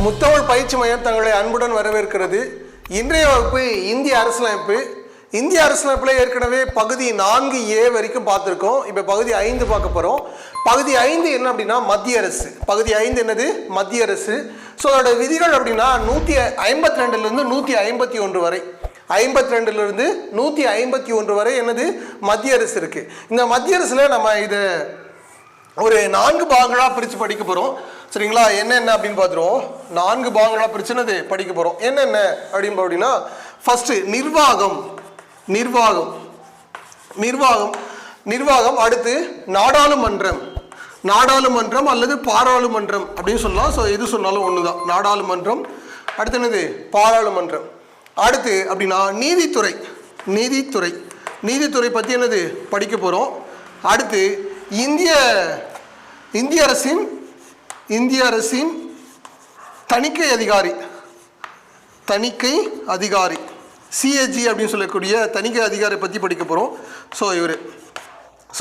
முத்தமிழ் பயிற்சி மையம் தங்களை அன்புடன் வரவேற்கிறது. இன்றைய வகுப்பு இந்திய அரசியலமைப்பு. இந்திய அரசியலமைப்பில் ஏற்கனவே பகுதி 4A வரைக்கும் பார்த்துருக்கோம். இப்போ பகுதி 5 பார்க்க போகிறோம். பகுதி 5 என்ன அப்படின்னா மத்திய அரசு. பகுதி 5 என்னது? மத்திய அரசு. ஸோ அதோட விதிகள் அப்படின்னா 152லேருந்து 151 வரை, 52லேருந்து 151 வரை என்னது மத்திய அரசு இருக்கு. இந்த மத்திய அரசுல நம்ம இதை ஒரு 4 பாகங்களாக பிரித்து படிக்க போகிறோம். சரிங்களா? என்னென்ன அப்படின்னு பார்த்துருவோம். 4 பாகங்களாக பிரிச்சுனது படிக்க போகிறோம். என்னென்ன அப்படின்னு அப்படின்னா, ஃபர்ஸ்ட் நிர்வாகம், நிர்வாகம் நிர்வாகம் நிர்வாகம் அடுத்து நாடாளுமன்றம், நாடாளுமன்றம் அல்லது பாராளுமன்றம் அப்படின்னு சொல்லலாம். ஸோ எது சொன்னாலும் ஒன்று தான். நாடாளுமன்றம் அடுத்து என்னது? பாராளுமன்றம். அடுத்து அப்படின்னா நீதித்துறை, நீதித்துறை நீதித்துறை பற்றி என்னது படிக்க போகிறோம். அடுத்து இந்திய அரசின் தணிக்கை அதிகாரி, தணிக்கை அதிகாரி CAG அப்படின்னு சொல்லக்கூடிய தணிக்கை அதிகாரி பற்றி படிக்க போகிறோம். ஸோ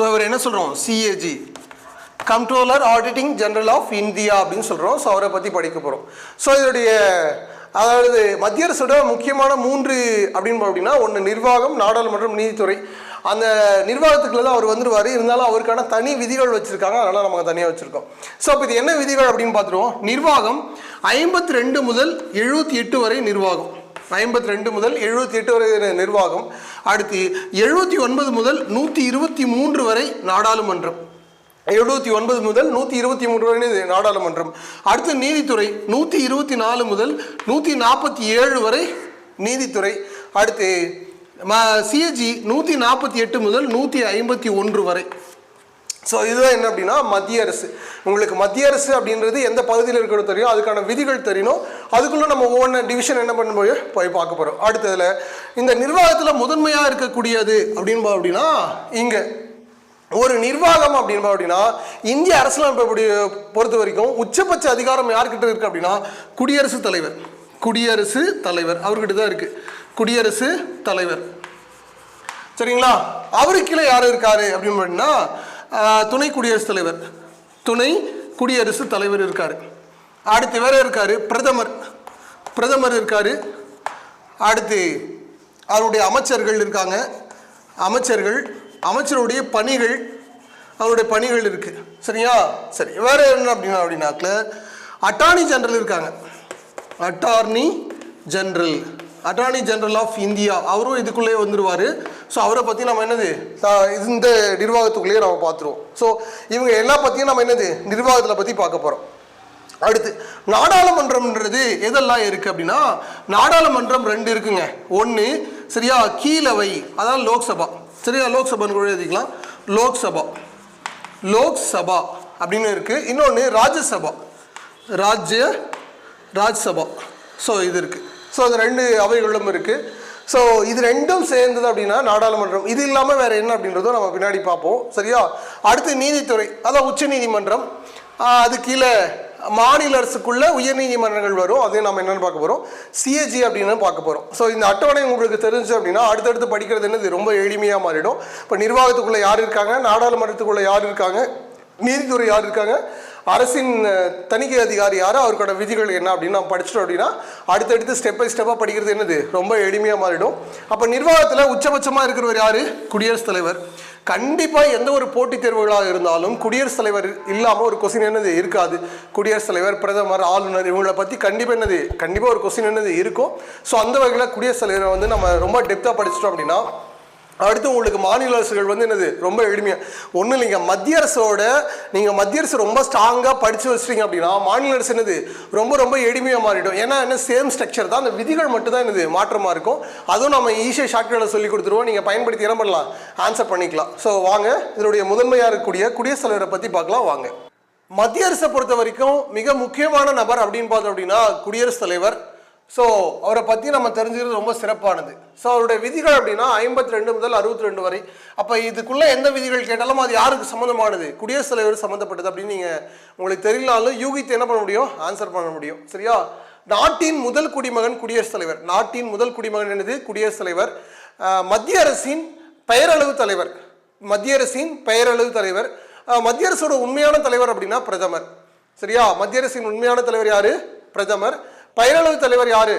இவர் என்ன சொல்கிறோம்? CAG, controller auditing general of India அப்படின்னு சொல்கிறோம். ஸோ அவரை பற்றி படிக்க போகிறோம். ஸோ இதோடைய அதாவது மத்திய அரசோட முக்கியமான 3 அப்படின்னு அப்படின்னா, ஒன்று நிர்வாகம், நாடாளுமன்றம், நீதித்துறை. அந்த நிர்வாகத்துக்குள்ள தான் அவர் வந்துடுவார். இருந்தாலும் அவருக்கான தனி விதிகள் வச்சுருக்காங்க. அதனால் நமக்கு தனியாக வச்சுருக்கோம். ஸோ இப்போ இது என்ன விதிகள் அப்படின்னு பார்த்துருவோம். நிர்வாகம் 52 முதல் 78 வரை நிர்வாகம், 52 முதல் 78 வரை நிர்வாகம். அடுத்து 79 முதல் 123 வரை நாடாளுமன்றம், 79 முதல் 123 வரை நாடாளுமன்றம். அடுத்து நீதித்துறை 124 முதல் 147 வரை நீதித்துறை. அடுத்து CAG 148 முதல் 151 வரை. ஸோ இதுதான் என்ன அப்படின்னா மத்திய அரசு. உங்களுக்கு மத்திய அரசு அப்படின்றது எந்த பகுதியில் இருக்கிறது தெரியும், அதுக்கான விதிகள் தெரியணும். அதுக்குள்ளே நம்ம ஒவ்வொரு டிவிஷன் என்ன பண்ண போய் பார்க்க போகிறோம். அடுத்ததில் இந்த நிர்வாகத்தில் முதன்மையாக இருக்கக்கூடியது அப்படின்னா இங்கே ஒரு நிர்வாகம் அப்படின்னா இந்திய அரசியலமைப்பை பொறுத்த வரைக்கும் உச்சபட்ச அதிகாரம் யார்கிட்ட இருக்குது அப்படின்னா குடியரசுத் தலைவர், குடியரசுத் தலைவர் அவர்கிட்ட தான் இருக்குது. குடியரசுத் தலைவர். சரிங்களா? அவருக்கு கீழே யார் இருக்காரு அப்படின்னு பார்த்தீங்கன்னா துணை குடியரசுத் தலைவர், துணை குடியரசுத் தலைவர் இருக்காரு. அடுத்து வேற இருக்காரு பிரதமர், பிரதமர் இருக்காரு. அடுத்து அவருடைய அமைச்சர்கள் இருக்காங்க, அமைச்சர்கள், அமைச்சருடைய பணிகள், அவருடைய பணிகள் இருக்கு. சரியா? சரி, வேற என்ன அப்படின்னாக்கல அட்டார்னி ஜெனரல் இருக்காங்க, attorney general, attorney general of India. அவரும் இதுக்குள்ளேயே வந்துடுவார். ஸோ அவரை பற்றி நம்ம என்னது இந்த நிர்வாகத்துக்குள்ளேயே நம்ம பார்த்துருவோம். ஸோ இவங்க எல்லா பற்றியும் நம்ம என்னது நிர்வாகத்தில் பற்றி பார்க்க போகிறோம். அடுத்து நாடாளுமன்றம்ன்றது எதெல்லாம் இருக்குது அப்படின்னா, நாடாளுமன்றம் 2 இருக்குங்க. ஒன்று சரியா கீழவை, அதாவது லோக்சபா. சரியா? லோக்சபான்னு கூட எழுதிக்கலாம். லோக்சபா, லோக்சபா அப்படின்னு இருக்குது. இன்னொன்று ராஜ்யசபா, ராஜ்யசபா. ஸோ இது இருக்குது. ஸோ அது 2 அவைகளும் இருக்குது. ஸோ இது 2ம் சேர்ந்தது அப்படின்னா நாடாளுமன்றம். இது இல்லாமல் வேறு என்ன அப்படின்றதும் நம்ம பின்னாடி பார்ப்போம். சரியா? அடுத்து நீதித்துறை, அதான் உச்ச நீதிமன்றம். அது கீழே மாநில அரசுக்குள்ள உயர் நீதிமன்றங்கள் வரும். அதையும் நம்ம என்னென்னு பார்க்க போகிறோம். CAG அப்படின்னு பார்க்க போகிறோம். ஸோ இந்த அட்டவணை உங்களுக்கு தெரிஞ்சு அப்படின்னா அடுத்தடுத்து படிக்கிறது என்னது ரொம்ப எளிமையாக மாறிடும். இப்போ நிர்வாகத்துக்குள்ளே யார் இருக்காங்க, நாடாளுமன்றத்துக்குள்ளே யார் இருக்காங்க, நீதித்துறை யார் இருக்காங்க, அரசின் தணிக்கை அதிகாரி யார், அவருக்கான விதிகள் என்ன அப்படின்னு நம்ம படிச்சிட்டோம் அப்படின்னா அடுத்தடுத்து ஸ்டெப் பை ஸ்டெப்பாக படிக்கிறது என்னது ரொம்ப எளிமையாக மாறிடும். அப்போ நிர்வாகத்தில் உச்சபட்சமாக இருக்கிறவர் யார்? குடியரசுத் தலைவர். கண்டிப்பாக எந்த ஒரு போட்டித் தேர்வுகளாக இருந்தாலும் குடியரசுத் தலைவர் இல்லாமல் ஒரு கொஸ்டின் என்னது இருக்காது. குடியரசுத் தலைவர், பிரதமர், ஆளுநர் இவங்களை பற்றி கண்டிப்பாக ஒரு கொஸ்டின் என்னது இருக்கும். ஸோ அந்த வகையில் குடியரசுத் தலைவரை வந்து நம்ம ரொம்ப டெப்த்தாக படிச்சிட்டோம் அப்படின்னா அடுத்து உங்களுக்கு மாநில அரசுகள் வந்து என்னது ரொம்ப எளிமையாக ஒன்றும் இல்லைங்க. மத்திய அரசு ரொம்ப ஸ்ட்ராங்காக படித்து வச்சிட்டிங்க அப்படின்னா மாநில அரசு என்னது ரொம்ப எளிமையாக மாறிடும். ஏன்னா என்ன சேம் ஸ்ட்ரக்சர் தான், அந்த விதிகள் மட்டும் தான் என்னது மாற்றமாக இருக்கும். அதுவும் நம்ம ஈஸியாக ஷார்ட்கட்டில் சொல்லி கொடுத்துருவோம். நீங்கள் பயன்படுத்தி என்ன பண்ணலாம், ஆன்சர் பண்ணிக்கலாம். ஸோ வாங்க இதனுடைய முதன்மையாக இருக்கக்கூடிய குடியரசுத் தலைவரை பற்றி பார்க்கலாம் வாங்க. மத்திய அரசை பொறுத்த வரைக்கும் மிக முக்கியமான நபர் அப்படின்னு பார்த்தோம் அப்படின்னா குடியரசுத் தலைவர். ஸோ அவரை பற்றி நம்ம தெரிஞ்சுக்கிறது ரொம்ப சிறப்பானது. ஸோ அவருடைய விதிகள் அப்படின்னா 52 முதல் 62 வரை. அப்போ இதுக்குள்ளே எந்த விதிகள் கேட்டாலும் அது யாருக்கு சம்மந்தமானது? குடியரசுத் தலைவர் சம்மந்தப்பட்டது அப்படின்னு நீங்கள் உங்களுக்கு தெரியலாலும் யூகித்து என்ன பண்ண முடியும், ஆன்சர் பண்ண முடியும். சரியா? நாட்டின் முதல் குடிமகன் குடியரசுத் தலைவர். நாட்டின் முதல் குடிமகன் என்னது? குடியரசுத் தலைவர். மத்திய அரசின் பெயரளவு தலைவர், மத்திய அரசின் பெயரளவு தலைவர். மத்திய அரசோட உண்மையான தலைவர் அப்படின்னா பிரதமர். சரியா? மத்திய அரசின் உண்மையான தலைவர் யாரு? பிரதமர். பெயரளவு தலைவர் யாரு?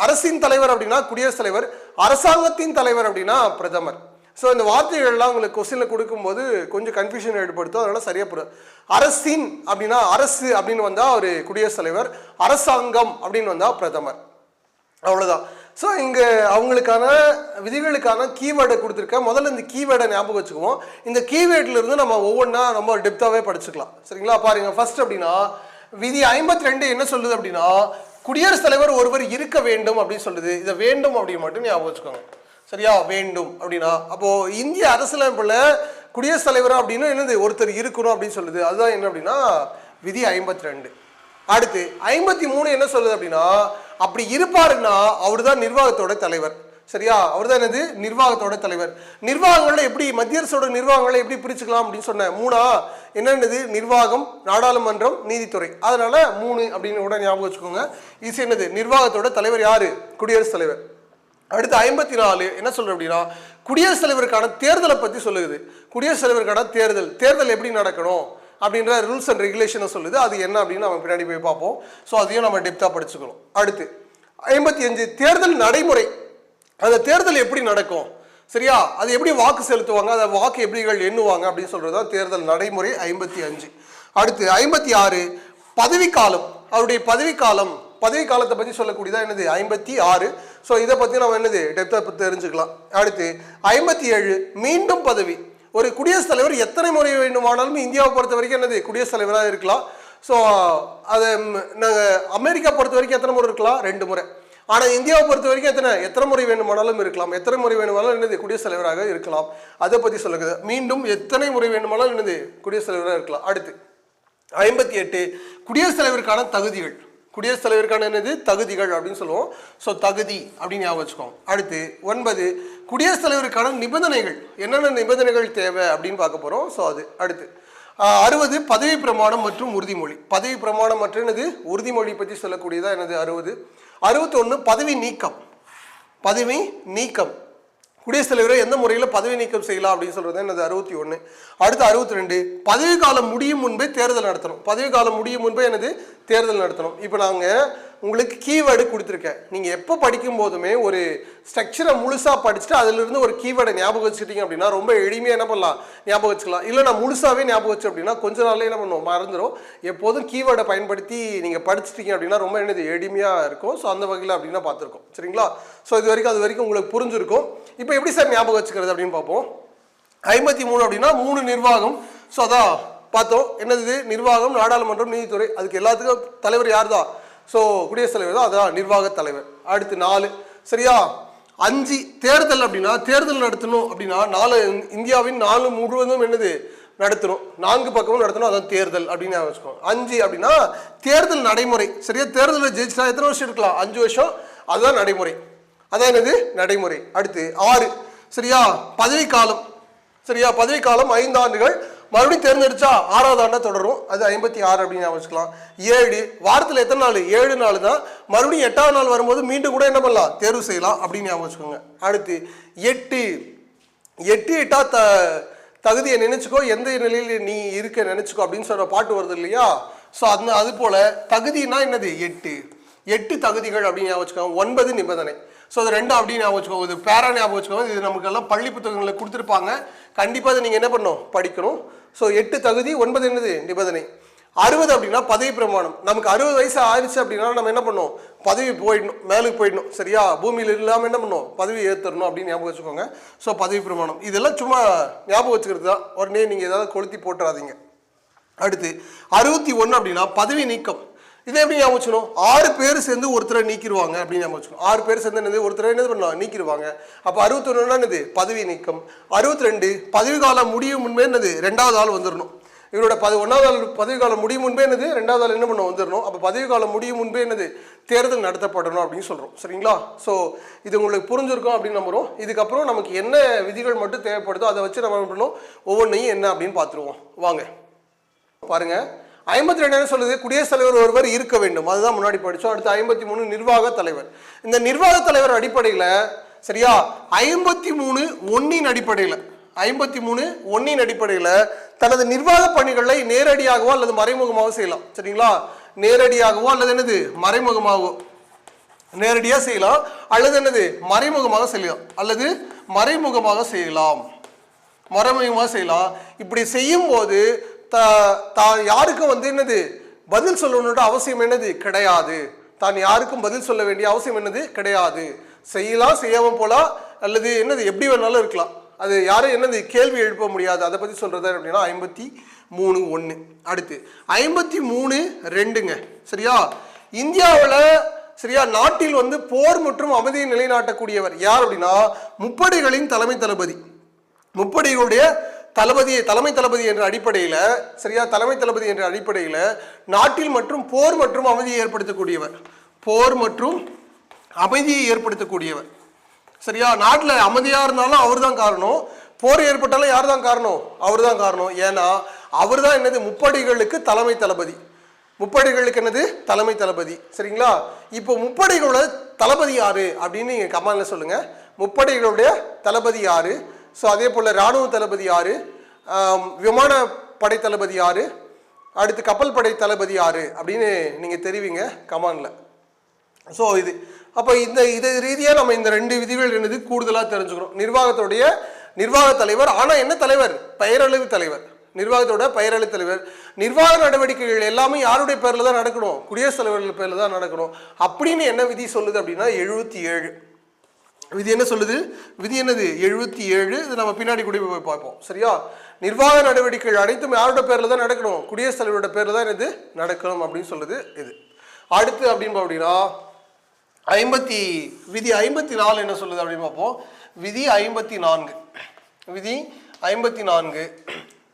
அரசின் தலைவர் அப்படின்னா குடியரசுத் தலைவர், அரசாங்கத்தின் தலைவர் அப்படின்னா பிரதமர். ஸோ இந்த வார்த்தைகள்லாம் உங்களுக்கு கொஸ்டின்ல கொடுக்கும்போது கொஞ்சம் கன்ஃபியூஷன் ஏற்படுத்தும், அதனால சரியா புரியும். அரசின் அப்படின்னா அரசு அப்படின்னு வந்தா ஒரு குடியரசுத் தலைவர், அரசாங்கம் அப்படின்னு வந்தா பிரதமர். அவ்வளவுதான். ஸோ இங்கே அவங்களுக்கான விதிகளுக்கான கீவேர்டை கொடுத்துருக்கேன். முதல்ல இந்த கீவேர்டை ஞாபகம் வச்சுக்குவோம். இந்த கீவேர்ட்ல இருந்து நம்ம ஒவ்வொன்றா நம்ம டெப்த்தாவே படிச்சுக்கலாம். சரிங்களா? பாருங்க, ஃபர்ஸ்ட் அப்படின்னா விதி 52 என்ன சொல்லுது அப்படின்னா குடியரசுத் தலைவர் ஒருவர் இருக்க வேண்டும் அப்படின்னு சொல்லுது. இதை வேண்டும் அப்படின்னு மட்டும் ஞாபகம் வச்சுக்கோங்க. சரியா? வேண்டும் அப்படின்னா அப்போ இந்திய அரசியலமைப்புல குடியரசுத் தலைவர் அப்படின்னு என்னது ஒருத்தர் இருக்கணும் அப்படின்னு சொல்லுது. அதுதான் என்ன அப்படின்னா விதி 52. அடுத்து 53 என்ன சொல்லுது அப்படின்னா அப்படி இருப்பாருன்னா அவர் தான் நிர்வாகத்தோட தலைவர். சரியா? அவர் தான் என்னது நிர்வாகத்தோட தலைவர். நிர்வாகங்களை எப்படி மத்திய அரசோட நிர்வாகங்களை எப்படி பிரிச்சுக்கலாம் அப்படின்னு சொன்னேன். 3 என்னது நிர்வாகம், நாடாளுமன்றம், நீதித்துறை. அதனால 3 அப்படின்னு கூட ஞாபகம் வச்சுக்கோங்க. இது என்னது நிர்வாகத்தோட தலைவர் யாரு? குடியரசுத் தலைவர். அடுத்து 54 என்ன சொல்ற அப்படின்னா குடியரசுத் தலைவருக்கான தேர்தலை பத்தி சொல்லுது. குடியரசுத் தலைவருக்கான தேர்தல் எப்படி நடக்கணும் அப்படின்ற ரூல்ஸ் அண்ட் ரெகுலேஷனை சொல்லுது. அது என்ன அப்படின்னு நம்ம பின்னாடி போய் பார்ப்போம். ஸோ அதையும் நம்ம டெப்தா படிச்சுக்கணும். அடுத்து 55 தேர்தல் நடைமுறை. அந்த தேர்தல் எப்படி நடக்கும்? சரியா? அது எப்படி வாக்கு செலுத்துவாங்க, அதை வாக்கு எப்படிகள் எண்ணுவாங்க அப்படின்னு சொல்றதுதான் தேர்தல் நடைமுறை 55. அடுத்து 56 பதவிக்காலம். அவருடைய பதவிக்காலத்தை பத்தி சொல்லக்கூடியதா என்னது 56. ஸோ இதை பத்தி நம்ம என்னது டெப்தா தெரிஞ்சுக்கலாம். அடுத்து 57 மீண்டும் பதவி. ஒரு குடியரசுத் தலைவர் எத்தனை முறை வேண்டுமானாலும் இந்தியாவை பொறுத்த வரைக்கும் என்னது குடியரசுத் தலைவராக இருக்கலாம். ஸோ அது நாங்கள் அமெரிக்கா பொறுத்த வரைக்கும் எத்தனை முறை இருக்கலாம்? 2 முறை. ஆனால் இந்தியாவை பொறுத்த வரைக்கும் எத்தனை முறை வேண்டுமானாலும் இருக்கலாம். எத்தனை முறை வேண்டுமானாலும் என்னது குடியரசுத் தலைவராக இருக்கலாம். அதை பற்றி சொல்லுங்க. மீண்டும் எத்தனை முறை வேண்டுமானாலும் என்னது குடியரசுத் தலைவராக இருக்கலாம். அடுத்து 58 குடியரசுத் தலைவருக்கான தகுதிகள். குடியரசுத் தலைவருக்கான என்னது தகுதிகள் அப்படின்னு சொல்லுவோம். ஸோ தகுதி அப்படின்னு ஞாபகம் வச்சுக்கோங்க. அடுத்து 9 குடியரசுத் தலைவருக்கான நிபந்தனைகள். என்னென்ன நிபந்தனைகள் தேவை அப்படின்னு பார்க்க போகிறோம். ஸோ அது அடுத்து 60 பதவி பிரமாணம் மற்றும் உறுதிமொழி. பதவி பிரமாணம் மற்றும் என்னது உறுதிமொழி பற்றி சொல்லக்கூடியதா என்னது 60. 61 பதவி நீக்கம். குடியரசுத் தலைவரை எந்த முறையில் பதவி நீக்கம் செய்யலாம் அப்படின்னு சொல்றது என்னது 61. அடுத்து 62 பதவி காலம் முடியும் முன்பே தேர்தல் நடத்தணும். பதவி காலம் முடியும் முன்பே என்னது தேர்தல் நடத்தணும். இப்போ நாங்கள் உங்களுக்கு கீவேர்டு கொடுத்துருக்கேன். நீங்கள் எப்போ படிக்கும் போதுமே ஒரு ஸ்ட்ரக்சரை முழுசாக படிச்சுட்டு அதிலிருந்து ஒரு கீவேர்டை ஞாபகம் வச்சுக்கிட்டீங்க அப்படின்னா ரொம்ப எளிமையாக என்ன பண்ணலாம் ஞாபகம் வச்சுக்கலாம். இல்லை நான் முழுசாகவே ஞாபகம் வச்சு அப்படின்னா கொஞ்ச நாள்ல என்ன பண்ணுவோம் மறந்துடும். எப்போதும் கீவேர்டை பயன்படுத்தி நீங்கள் படிச்சிட்டீங்க அப்படின்னா ரொம்ப என்னது எளிமையாக இருக்கும். ஸோ அந்த வகையில் அப்படின்னா பார்த்துருக்கோம். சரிங்களா? ஸோ அது வரைக்கும் உங்களுக்கு புரிஞ்சிருக்கும். இப்போ எப்படி சார் ஞாபகம் வச்சுக்கிறது அப்படின்னு பார்ப்போம். 53 அப்படின்னா 3 நிர்வாகம். ஸோ அதான் பார்த்தோம். என்னது நிர்வாகம், நாடாளுமன்றம், நீதித்துறை. அதுக்கு எல்லாத்துக்கும் தலைவர் யார் தான்? ஸோ குடியரசுத் தலைவர் தான். அதான் நிர்வாக தலைவர். அடுத்து 4 சரியா? 5 தேர்தல் அப்படின்னா தேர்தல் நடத்தணும் அப்படின்னா 4 இந்தியாவின் 4 முழுவதும் என்னது நடத்தணும். 4 பக்கமும் நடத்தணும். அதான் தேர்தல் அப்படின்னு வச்சுக்கோங்க. 5 அப்படின்னா தேர்தல் நடைமுறை. சரியா? தேர்தலில் ஜெயிச்சா எத்தனை வருஷம் இருக்கலாம்? 5 வருஷம். அதுதான் நடைமுறை. அதான் என்னது நடைமுறை. அடுத்து 6 சரியா? பதவிக்காலம். சரியா? பதவிக்காலம் 5 ஆண்டுகள். மறுபடியும் தேர்ந்தெடுச்சா 6வது ஆண்டா தொடரும். அது 56 அப்படின்னு வச்சுக்கலாம். 7 வாரத்தில் எத்தனை நாள்? 7 நாள் தான். மறுபடியும் 8வது நாள் வரும்போது மீண்டும் கூட என்ன பண்ணலாம் தேர்வு செய்யலாம் அப்படின்னு ஞாபகம் வச்சுக்கோங்க. அடுத்து 8 தகுதியை நினைச்சுக்கோ, எந்த நிலையில் நீ இருக்க நினைச்சுக்கோ அப்படின்னு சொல்ற பாட்டு வருது இல்லையா? ஸோ அது போல தகுதினா என்னது 8 தகுதிகள் அப்படின்னு ஞாபகம் வச்சுக்கோங்க. 9 நிபந்தனை. ஸோ அது 2 அப்படின்னு ஞாபகம் வச்சுக்கோங்க. இது பேரா ஞாபகம் வச்சுக்கோங்க. இது நமக்கு எல்லாம் பள்ளி புத்தகங்களில் கொடுத்துருப்பாங்க. கண்டிப்பாக அதை நீங்கள் என்ன பண்ணணும் படிக்கணும். ஸோ 8 தகுதி, 9 என்னது நிபந்தனை. 60 அப்படின்னா பதவி பிரமாணம். நமக்கு 60 வயசு ஆயிடுச்சு அப்படின்னா நம்ம என்ன பண்ணோம் பதவி போயிடணும், மேலுக்கு போயிடணும். சரியா? பூமியில் இல்லாமல் என்ன பண்ணணும் பதவி ஏற்றுறணும் அப்படின்னு ஞாபகம் வச்சுக்கோங்க. ஸோ பதவி பிரமாணம் இதெல்லாம் சும்மா ஞாபகம் வச்சுக்கிறது தான். உடனே நீங்கள் ஏதாவது கொளுத்தி போட்டுறாதீங்க. அடுத்து 61 அப்படின்னா பதவி நீக்கம். இதை எப்படி ஞாபகம் வச்சுக்கணும்? 6 பேர் சேர்ந்து ஒருத்தரை நீக்கிடுவாங்க அப்படின்னு ஞாபகம் வச்சுக்கணும். 6 பேர் சேர்ந்து என்னது ஒருத்தரை என்ன பண்ணலாம் நீக்கிடுவாங்க. அப்போ 61 என்னது பதவி நீக்கம். 62 பதவி காலம் முடியும் முன்பே என்னது 2வது ஆள் வந்துடணும். இவரோட 1வது ஆள் பதவி காலம் முடியும் முன்பே என்னது 2வது ஆள் என்ன பண்ண வந்துடணும். அப்போ பதவி காலம் முடியும் முன்பே என்னது தேர்தல் நடத்தப்படணும் அப்படின்னு சொல்கிறோம். சரிங்களா? ஸோ இது உங்களுக்கு புரிஞ்சிருக்கும் அப்படின்னு நம்புகிறோம். இதுக்கப்புறம் நமக்கு என்ன விதிகள் மட்டும் தேவைப்படுதோ அதை வச்சு நம்ம என்ன பண்ணணும் ஒவ்வொன்றையும் என்ன அப்படின்னு பார்த்துருவோம். வாங்க பாருங்க. 52 என்ன சொல்லுது? குடியரசுத் தலைவர் ஒருவர் இருக்க வேண்டும். அதுதான் முன்னாடி படித்தோம். அடுத்து 53 நிர்வாக தலைவர். இந்த நிர்வாக தலைவர் அடிப்படையில் சரியா 53(1) அடிப்படையில் தனது நிர்வாக பணிகளை நேரடியாகவோ அல்லது மறைமுகமாக செய்யலாம். சரிங்களா? நேரடியாகவோ அல்லது என்னது மறைமுகமாகவோ, நேரடியாக செய்யலாம் அல்லது என்னது மறைமுகமாக செய்யலாம் அல்லது மறைமுகமாக செய்யலாம் மறைமுகமாக செய்யலாம். இப்படி செய்யும் போது யாருக்கும் வந்து என்னது பதில் சொல்லணுன்ற அவசியம் என்னது கிடையாது. தான் யாருக்கும் பதில் சொல்ல வேண்டிய அவசியம் என்னது கிடையாது. செய்யலாம், செய்யாமல் போகலாம், அல்லது என்னது எப்படி வேணாலும் இருக்கலாம். அது யாரும் என்னது கேள்வி எழுப்ப முடியாது. அதை பற்றி சொல்கிறது அப்படின்னா 53(1). அடுத்து 53(2)ங்க. சரியா, இந்தியாவில் சரியா நாட்டில் வந்து போர் மற்றும் அமைதியை நிலைநாட்டக்கூடியவர் யார் அப்படின்னா முப்படைகளின் தலைமை தளபதி. முப்படைகளுடைய தலைமை தளபதி என்ற அடிப்படையில் சரியா, தலைமை தளபதி என்ற அடிப்படையில் நாட்டில் மற்றும் போர் மற்றும் அமைதியை ஏற்படுத்தக்கூடியவர். போர் மற்றும் அமைதியை ஏற்படுத்தக்கூடியவர். சரியா, நாட்டில் அமைதியாக இருந்தாலும் அவர் தான் காரணம், போர் ஏற்பட்டாலும் யார் தான் காரணம்? அவர் தான் காரணம். ஏன்னா அவர் தான் என்னது முப்படைகளுக்கு தலைமை தளபதி. முப்படைகளுக்கு என்னது தலைமை தளபதி. சரிங்களா, இப்போ முப்படைகளோட தளபதி யாரு அப்படின்னு நீங்க கமெண்ட்ல சொல்லுங்க. முப்படைகளுடைய தளபதி யாரு? ஸோ அதே போல் இராணுவ தளபதி யாரு, விமானப்படை தளபதி யாரு, அடுத்து கப்பல் படை தளபதி யாரு அப்படின்னு நீங்கள் தெரிவிங்க கமாண்டில். ஸோ இது அப்போ இது ரீதியாக நம்ம இந்த 2 விதிகள் என்னது கூடுதலாக தெரிஞ்சுக்கிறோம். நிர்வாக தலைவர், ஆனால் என்ன தலைவர்? பெயரளவு தலைவர். நிர்வாகத்தோட பெயரளவு தலைவர். நிர்வாக நடவடிக்கைகள் எல்லாமே யாருடைய பேரில் தான் நடக்கணும்? குடியரசுத் தலைவர்கள் பேரில் தான் நடக்கணும். அப்படின்னு என்ன விதி சொல்லுது அப்படின்னா 77 விதி என்ன சொல்லுது? விதி என்னது? 77. இது நம்ம பின்னாடி கூட போய் பார்ப்போம். சரியா, நிர்வாக நடவடிக்கைகள் அனைத்தும் யாரோட பேரில் தான் நடக்கணும்? குடியரசுத் தலைவரோட பேரில் தான் இது நடக்கணும் அப்படின்னு சொல்லுது இது. அடுத்து அப்படின்னு அப்படின்னா விதி 54 என்ன சொல்லுது அப்படின்னு பார்ப்போம். விதி 54. விதி 54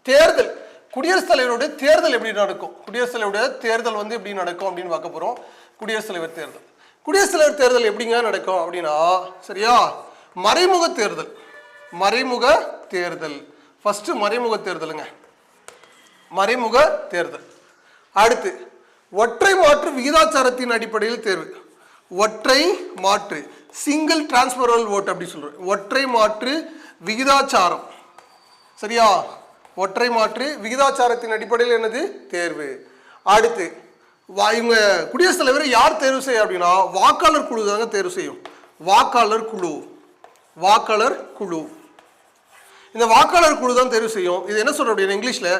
தேர்தல். குடியரசுத் தலைவருடைய தேர்தல் எப்படி நடக்கும்? குடியரசுத் தலைவருடைய தேர்தல் வந்து எப்படி நடக்கும் அப்படின்னு பார்க்க போகிறோம். குடியரசுத் தலைவர் தேர்தல். குடியரசுத் தலைவர் தேர்தல் எப்படிங்க நடக்கும் அப்படின்னா சரியா, மறைமுக தேர்தல். மறைமுக தேர்தல் ஃபர்ஸ்ட் மறைமுக தேர்தலுங்க. மறைமுக தேர்தல். அடுத்து ஒற்றை மாற்று விகிதாச்சாரத்தின் அடிப்படையில் தேர்வு. ஒற்றை மாற்று சிங்கிள் டிரான்ஸ்பரல் ஓட் அப்படி சொல்றோம். ஒற்றை மாற்று விகிதாச்சாரம். சரியா, ஒற்றை மாற்று விகிதாச்சாரத்தின் அடிப்படையில் என்னது தேர்வு. அடுத்து இவங்க குடியரசுத் தலைவரை யார் தேர்வு செய்ய அப்படின்னா வாக்காளர் குழு தாங்க தேர்வு செய்யும். வாக்காளர் குழு. வாக்காளர் குழு. இந்த வாக்காளர் குழு தான் தேர்வு செய்யும். இது என்ன சொல்ற அப்படின்னா இங்கிலீஷ்ல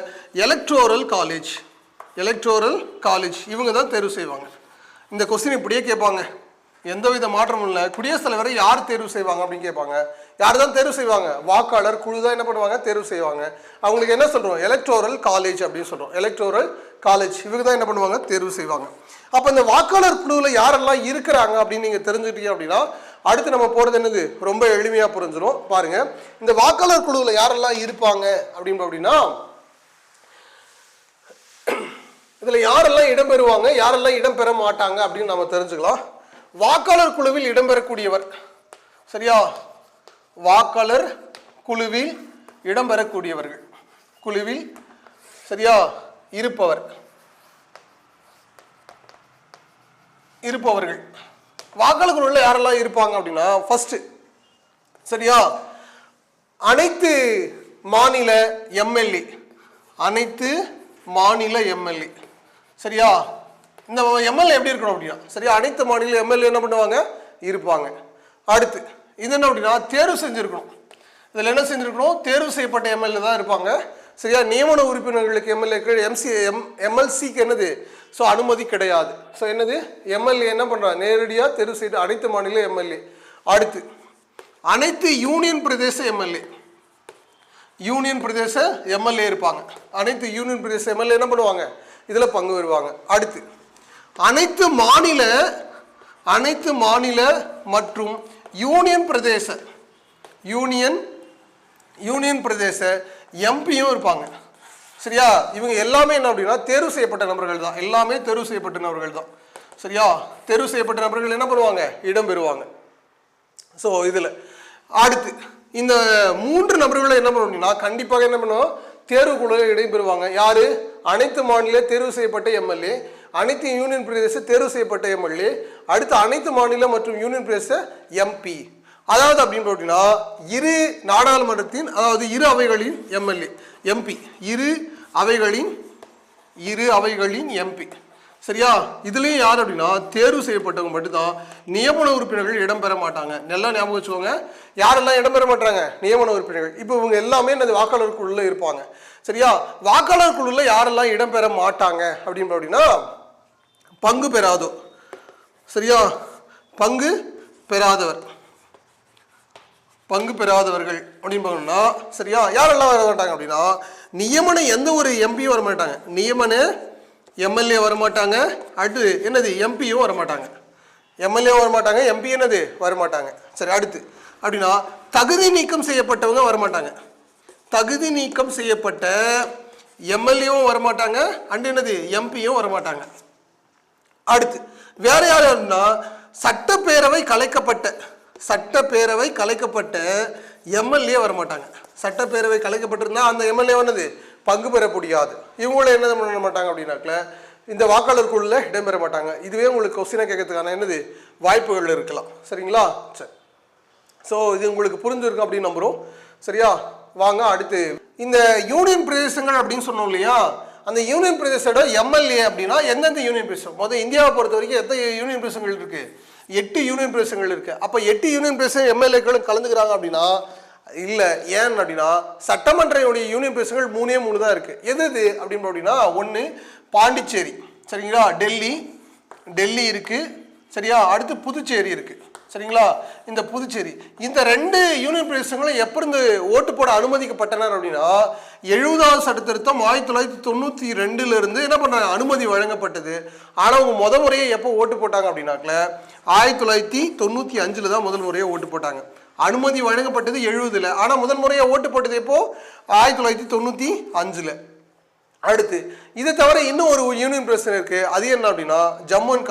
எலக்டோரல் காலேஜ். எலக்டோரல் காலேஜ் இவங்க தான் தேர்வு செய்வாங்க. இந்த கொஸ்டின் இப்படியே கேட்பாங்க, எந்தவித மாற்றமும் இல்லை. குடியரசுத் தலைவரை யார் தேர்வு செய்வாங்க அப்படின்னு கேட்பாங்க. யார் தான் தேர்வு செய்வாங்க? வாக்காளர் குழு தான் என்ன பண்ணுவாங்க? தேர்வு செய்வாங்க. அவங்களுக்கு என்ன சொல்றோம்? எலக்டோரல் காலேஜ் அப்படின்னு சொல்றோம். எலக்டோரல் காலேஜ் இவங்க தான் என்ன பண்ணுவாங்க? தேர்வு செய்வாங்க. அப்போ இந்த வாக்காளர் குழுவில் யாரெல்லாம் இருக்கிறாங்க அப்படின்னு நீங்கள் தெரிஞ்சுக்கிட்டீங்க அப்படின்னா அடுத்து நம்ம போகிறது என்னது ரொம்ப எளிமையாக புரிஞ்சிடும். பாருங்க, இந்த வாக்காளர் குழுவில் யாரெல்லாம் இருப்பாங்க அப்படின்னா இதில் யாரெல்லாம் இடம்பெறுவாங்க, யாரெல்லாம் இடம்பெற மாட்டாங்க அப்படின்னு நம்ம தெரிஞ்சுக்கலாம். வாக்காளர் குழுவில் இடம்பெறக்கூடியவர். சரியா, வாக்காளர் குழுவில் இடம்பெறக்கூடியவர்கள். குழுவில் சரியா இருப்பவர்கள் வாக்காளர் குழுவில் யாரெல்லாம் இருப்பாங்க அப்படின்னா ஃபர்ஸ்ட் சரியா அனைத்து மாநில எம்எல்ஏ. அனைத்து மாநில எம்எல்ஏ. சரியா, இந்த எம்எல்ஏ எப்படி இருக்கணும் அப்படின்னா சரியா அனைத்து மாநில எம்எல்ஏ என்ன பண்ணுவாங்க? இருப்பாங்க. அடுத்து இது என்ன அப்படின்னா தேர்வு செஞ்சிருக்கணும். இதில் என்ன செஞ்சிருக்கணும்? தேர்வு செய்யப்பட்ட எம்எல்ஏ தான் இருப்பாங்க. சரியா, நியமன உறுப்பினர்களுக்கு எம்எல்ஏக்கள் எம்எல்சிக்கு என்னது? ஸோ அனுமதி கிடையாது. ஸோ என்னது எம்எல்ஏ என்ன பண்ணுறாங்க? நேரடியாக தேர்வு செய்து அனைத்து மாநில எம்எல்ஏ. அடுத்து அனைத்து யூனியன் பிரதேச எம்எல்ஏ. யூனியன் பிரதேச எம்எல்ஏ இருப்பாங்க. அனைத்து யூனியன் பிரதேச எம்எல்ஏ என்ன பண்ணுவாங்க? இதில் பங்கு பெறுவாங்க. அடுத்து அனைத்து மாநில மற்றும் யூனியன் பிரதேச எம்பியும் இருப்பாங்க. சரியா, இவங்க எல்லாமே என்ன அப்படின்னா தேர்வு செய்யப்பட்ட நபர்கள் தான். எல்லாமே தேர்வு செய்யப்பட்ட நபர்கள் தான். சரியா, தேர்வு செய்யப்பட்ட நபர்கள் என்ன பண்ணுவாங்க? இடம்பெறுவாங்க. ஸோ இதில் அடுத்து இந்த 3 நபர்களை என்ன பண்ணுவோம்னா கண்டிப்பாக என்ன பண்ணுவோம்? தேர்வுக்குழுவில் இடம்பெறுவாங்க. யாரு? அனைத்து மாநில தேர்வு செய்யப்பட்ட எம்எல்ஏ, அனைத்து யூனியன் பிரதேச தேர்வு செய்யப்பட்ட எம்எல்ஏ, அடுத்து அனைத்து மாநில மற்றும் யூனியன் பிரதேச எம்பி. அதாவது அப்படின்னு பார்த்தீங்கன்னா இரு நாடாளுமன்றத்தின் அதாவது இரு அவைகளின் எம்எல்ஏ எம்பி. இரு அவைகளின் எம்பி. சரியா? இதுலேயும் யார் அப்படின்னா தேர்வு செய்யப்பட்டவங்க மட்டும்தான். நியமன உறுப்பினர்கள் இடம்பெற மாட்டாங்க. நல்லா ஞாபகம் வச்சுக்கோங்க, யாரெல்லாம் இடம்பெற மாட்டாங்க? நியமன உறுப்பினர்கள். இப்போ இவங்க எல்லாமே இந்த வாக்காளர் குழுல இருப்பாங்க. சரியா? வாக்காளர் குழுல யாரெல்லாம் இடம்பெற மாட்டாங்க அப்படின்னா பங்கு பெறாதோர். சரியா? பங்கு பெறாதவர், பங்கு பெறாதவர்கள் அப்படின்னு பார்த்தோம்னா, சரியா, யாரெல்லாம் வர மாட்டாங்க அப்படின்னா நியமன எந்த ஒரு எம்பியும் வர மாட்டாங்க, நியமன எம்எல்ஏ வரமாட்டாங்க, அடுத்து என்னது எம்பியும் வரமாட்டாங்க, எம்எல்ஏ வரமாட்டாங்க, எம்பி என்னது வரமாட்டாங்க. சரி, அடுத்து அப்படின்னா தகுதி நீக்கம் செய்யப்பட்டவங்க வரமாட்டாங்க, தகுதி நீக்கம் செய்யப்பட்ட எம்எல்ஏவும் வரமாட்டாங்க, அண்ட் என்னது எம்பியும் வரமாட்டாங்க. அடுத்து வேற யார் அப்படின்னா சட்டப்பேரவை கலைக்கப்பட்ட, சட்டப்பேரவை கலைக்கப்பட்ட எம்எல்ஏ வரமாட்டாங்க. சட்டப்பேரவை கலைக்கப்பட்டிருந்தா அந்த எம்எல்ஏ என்னது பங்கு பெற முடியாது. இவங்கள என்ன பண்ண மாட்டாங்க அப்படின்னாக்கல இந்த வாக்காளர் குழுல இடம்பெற மாட்டாங்க. இதுவே உங்களுக்கு கொஸ்டினை கேட்கறதுக்கான என்னது வாய்ப்புகள் இருக்கலாம். சரிங்களா? சரி, ஸோ இது உங்களுக்கு புரிஞ்சிருக்கும் அப்படின்னு நம்புகிறோம். சரியா? வாங்க அடுத்து இந்த யூனியன் பிரதேசங்கள் அப்படின்னு சொன்னோம் இல்லையா, அந்த யூனியன் பிரதேசோட எம்எல்ஏ அப்படின்னா எந்தெந்த யூனியன் பிரதேசம்? முதல் இந்தியாவை பொறுத்த வரைக்கும் எத்தனை யூனியன் பிரதேசங்கள் இருக்கு? 8 யூனியன் பிரதேசங்கள் இருக்கு. அப்போ 8 யூனியன் பிரதேச எம்எல்ஏக்களும் கலந்துக்கிறாங்க அப்படின்னா இல்லை. ஏன் அப்படின்னா சட்டமன்றையுடைய யூனியன் பிரதேசங்கள் 3 தான் இருக்கு. எது எது அப்படின்னு அப்படின்னா ஒன்று பாண்டிச்சேரி, சரிங்களா, டெல்லி இருக்கு, சரியா, அடுத்து புதுச்சேரி இருக்கு, சரிங்களா. இந்த புதுச்சேரி, இந்த 2 யூனியன் பிரதேசங்களும் எப்போ இருந்து ஓட்டு போட அனுமதிக்கப்பட்டனர் அப்படின்னா 70வது சட்ட திருத்தம் 1992 இருந்து என்ன பண்ணாங்க, அனுமதி வழங்கப்பட்டது. ஆனால் அவங்க முத முறையை எப்போ ஓட்டு போட்டாங்க அப்படின்னாக்கல 1995 தான் முதல் முறையை ஓட்டு போட்டாங்க. அனுமதி வழங்கப்பட்டது 70ல், ஆனால் முதல் முறையை ஓட்டு போட்டது எப்போ 1995. அடுத்து இதை தவிர இன்னும் ஒரு யூனியன் பிரதேசம் இருக்கு. அது என்ன அப்படின்னா ஜம்மு அண்ட்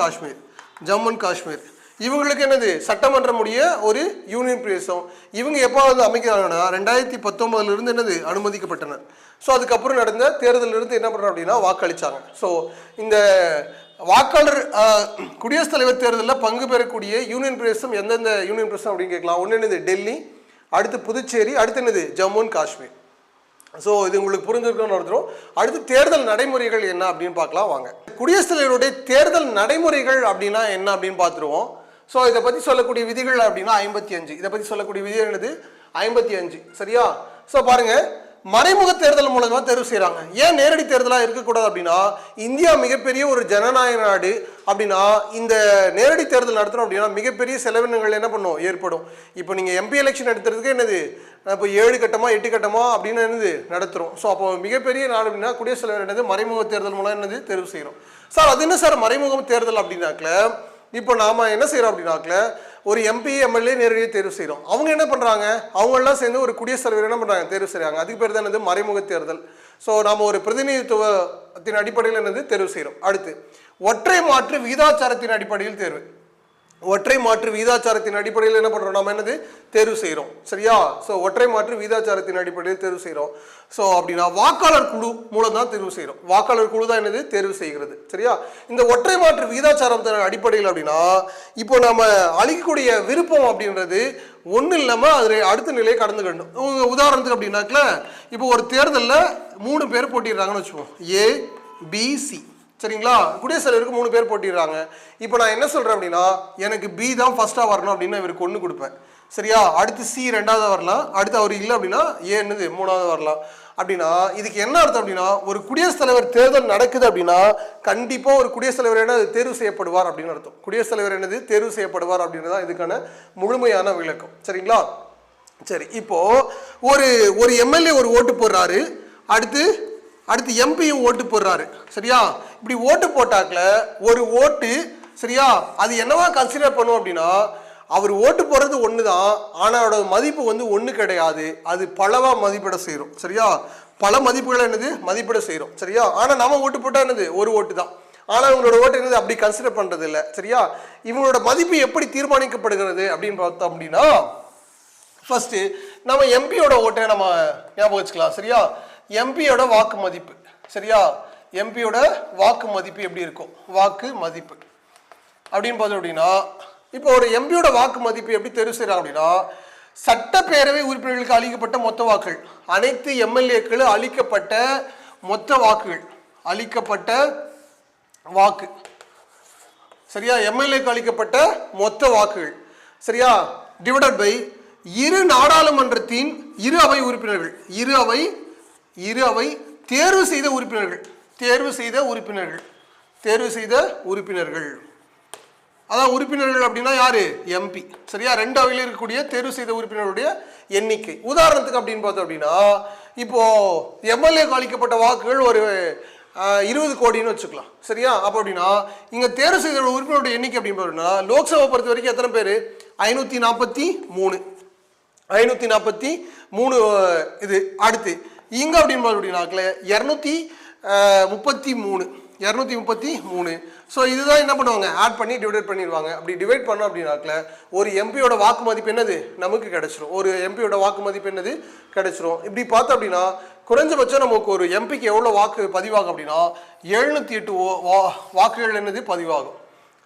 காஷ்மீர். இவங்களுக்கு என்னது சட்டமன்றமுடைய ஒரு யூனியன் பிரதேசம். இவங்க எப்போ வந்து அமைக்கிறாங்கன்னா 2019 இருந்து என்னது அனுமதிக்கப்பட்டனர். ஸோ அதுக்கப்புறம் நடந்த தேர்தலிருந்து என்ன பண்ணுறோம் அப்படின்னா வாக்களிச்சாங்க. ஸோ இந்த வாக்காளர் குடியரசுத் தலைவர் தேர்தலில் பங்கு பெறக்கூடிய யூனியன் பிரதேசம் எந்தெந்த யூனியன் பிரதேசம் அப்படின்னு கேட்கலாம். ஒன்று என்னது டெல்லி, அடுத்து புதுச்சேரி, அடுத்து என்னது ஜம்மு அண்ட் காஷ்மீர். ஸோ இது உங்களுக்கு புரிஞ்சிருக்குன்னு நடத்துகிறோம். அடுத்து தேர்தல் நடைமுறைகள் என்ன அப்படின்னு பார்க்கலாம் வாங்க. குடியரசுத் தலைவருடைய தேர்தல் நடைமுறைகள் அப்படின்னா என்ன அப்படின்னு பார்த்துருவோம். ஸோ இதை பற்றி சொல்லக்கூடிய விதிகள் அப்படின்னா 55. இதை பற்றி சொல்லக்கூடிய விதி என்னது 55. சரியா? ஸோ பாருங்க, மறைமுக தேர்தல் மூலமாக தேர்வு செய்கிறாங்க. ஏன் நேரடி தேர்தலாக இருக்கக்கூடாது அப்படின்னா இந்தியா மிகப்பெரிய ஒரு ஜனநாயக நாடு. அப்படின்னா இந்த நேரடி தேர்தல் நடத்தணும் அப்படின்னா மிகப்பெரிய செலவினங்கள் என்ன பண்ணும் ஏற்படும். இப்போ நீங்கள் எம்பி எலெக்ஷன் எடுத்துறதுக்கு என்னது இப்போ 7 கட்டமா 8 கட்டமா அப்படின்னு என்னது நடத்துகிறோம். ஸோ அப்போ மிகப்பெரிய நாடு அப்படின்னா குடியரசுத் தலைவர் என்னது மறைமுக தேர்தல் மூலம் என்னது தேர்வு செய்கிறோம். சார் அது என்ன சார் மறைமுக தேர்தல் அப்படின்னாக்கல, இப்போ நாம என்ன செய்யறோம் அப்படின்னாக்கல ஒரு எம்பி எம்எல்ஏ நேரடியாக தேர்வு செய்கிறோம். அவங்க என்ன பண்ணுறாங்க, அவங்கெல்லாம் சேர்ந்து ஒரு குடியரசுத் தலைவர் என்ன பண்ணுறாங்க தேர்வு செய்கிறாங்க. அதுக்கு பேர் தான் என்னது மறைமுக தேர்தல். ஸோ நாம் ஒரு பிரதிநிதித்துவத்தின் அடிப்படையில் என்னது தேர்வு செய்கிறோம். அடுத்து ஒற்றை மாற்று விகிதாச்சாரத்தின் அடிப்படையில் தேர்வு. ஒற்றை மாற்று விகிதாச்சாரத்தின் அடிப்படையில் என்ன பண்ணுறோம் நம்ம என்னது தேர்வு செய்கிறோம். சரியா? ஸோ ஒற்றை மாற்று விகிதாச்சாரத்தின் அடிப்படையில் தேர்வு செய்கிறோம். ஸோ அப்படின்னா வாக்காளர் குழு மூலம் தான் தேர்வு செய்கிறோம். வாக்காளர் குழு தான் என்னது தேர்வு செய்கிறது. சரியா? இந்த ஒற்றை மாற்று விகிதாச்சாரத்தின் அடிப்படையில் அப்படின்னா இப்போ நம்ம அளிக்கக்கூடிய விருப்பம் அப்படின்றது ஒன்றும் இல்லாமல் அதில் அடுத்த நிலையை கடந்துக்கணும். உதாரணத்துக்கு அப்படின்னாக்கல இப்போ ஒரு தேர்தலில் 3 பேர் போட்டிடுறாங்கன்னு வச்சுப்போம், A, B, C. சரிங்களா? குடியரசுத் தலைவருக்கு 3 பேர் போட்டிடுறாங்க. இப்போ நான் என்ன சொல்கிறேன் அப்படின்னா எனக்கு பி தான் ஃபர்ஸ்ட்டாக வரணும் அப்படின்னு இவருக்கு 1 கொடுப்பேன். சரியா? அடுத்து சி 2வது வரலாம், அடுத்து அவர் இல்லை அப்படின்னா ஏ என்னது 3வது வரலாம். அப்படின்னா இதுக்கு என்ன அர்த்தம் அப்படின்னா ஒரு குடியரசுத் தலைவர் தேர்தல் நடக்குது அப்படின்னா கண்டிப்பாக ஒரு குடியரசுத் தலைவர் என்ன தேர்வு செய்யப்படுவார் அப்படின்னு அர்த்தம். குடியரசுத் தலைவர் என்னது தேர்வு செய்யப்படுவார் அப்படின்றதான் இதுக்கான முழுமையான விளக்கம். சரிங்களா? சரி, இப்போ ஒரு எம்எல்ஏ ஒரு ஓட்டு போடுறாரு, அடுத்து எம்பியும் ஓட்டு போடுறாரு. சரியா? இப்படி ஓட்டு போட்டாக்கல ஒரு ஓட்டு, சரியா, அது என்னவா கன்சிடர் பண்ணும் அப்படின்னா அவர் ஓட்டு போடுறது ஒன்று தான், ஆனால் அவரோட மதிப்பு வந்து 1 கிடையாது, அது பலவா மதிப்பிட செய்கிறோம். சரியா? பல மதிப்புகளை என்னது மதிப்பிட செய்கிறோம். சரியா? ஆனால் நம்ம ஓட்டு போட்டால் என்னது ஒரு ஓட்டு தான், ஆனால் இவங்களோட ஓட்டு என்னது அப்படி கன்சிடர் பண்ணுறது இல்லை. சரியா? இவங்களோட மதிப்பு எப்படி தீர்மானிக்கப்படுகிறது அப்படின்னு பார்த்தோம் அப்படின்னா ஃபர்ஸ்ட் நம்ம எம்பியோட ஓட்டை நம்ம ஞாபகம் வச்சுக்கலாம். சரியா? எம்பியோட வாக்கு மதிப்பு. சரியா? எம்பியோட வாக்கு மதிப்பு எப்படி இருக்கும், வாக்கு மதிப்பு அப்படின்னு பார்த்தோம் அப்படின்னா இப்போ ஒரு எம்பியோட வாக்கு மதிப்பு எப்படி தெரிவு செய்யறாங்க அப்படின்னா சட்டப்பேரவை உறுப்பினர்களுக்கு அளிக்கப்பட்ட மொத்த வாக்குகள், அனைத்து எம்எல்ஏக்களும் அளிக்கப்பட்ட மொத்த வாக்குகள், அளிக்கப்பட்ட வாக்கு. சரியா, எம்எல்ஏக்கு அளிக்கப்பட்ட மொத்த வாக்குகள். சரியா, டிவைடட் பை இரு நாடாளுமன்றத்தின் இரு அவை உறுப்பினர்கள், இரு அவை தேர்வு செய்த உறுப்பினர்கள். அதான் உறுப்பினர்கள் அப்படின்னா யாரு? எம்பி. சரியா, ரெண்டு அவையில் இருக்கக்கூடிய தேர்வு செய்த உறுப்பினர்களுடைய எண்ணிக்கை. உதாரணத்துக்கு அப்படின்னு பார்த்தோம் அப்படின்னா, இப்போ எம்எல்ஏக்கு அளிக்கப்பட்ட வாக்குகள் ஒரு 20 கோடின்னு வச்சுக்கலாம். சரியா, அப்போ அப்படின்னா இங்க தேர்வு செய்த உறுப்பினருடைய எண்ணிக்கை அப்படின்னு பார்த்தோம்னா, லோக்சபா பொறுத்த வரைக்கும் எத்தனை பேர்? 543. இது அடுத்து இங்க அப்படின்னு பார்த்தீங்கன்னாக்கல 233. ஸோ இதுதான் என்ன பண்ணுவாங்க? ஆட் பண்ணி டிவைட் பண்ணிடுவாங்க. அப்படி டிவைட் பண்ணோம் அப்படின்னாக்கல ஒரு எம்பியோட வாக்கு மதிப்பு என்னது நமக்கு கிடைச்சிரும். இப்படி பார்த்தோம் அப்படின்னா குறைஞ்சபட்சம் நமக்கு ஒரு எம்பிக்கு எவ்வளோ வாக்கு பதிவாகும் அப்படின்னா 708 வாக்குகள் என்னது பதிவாகும்.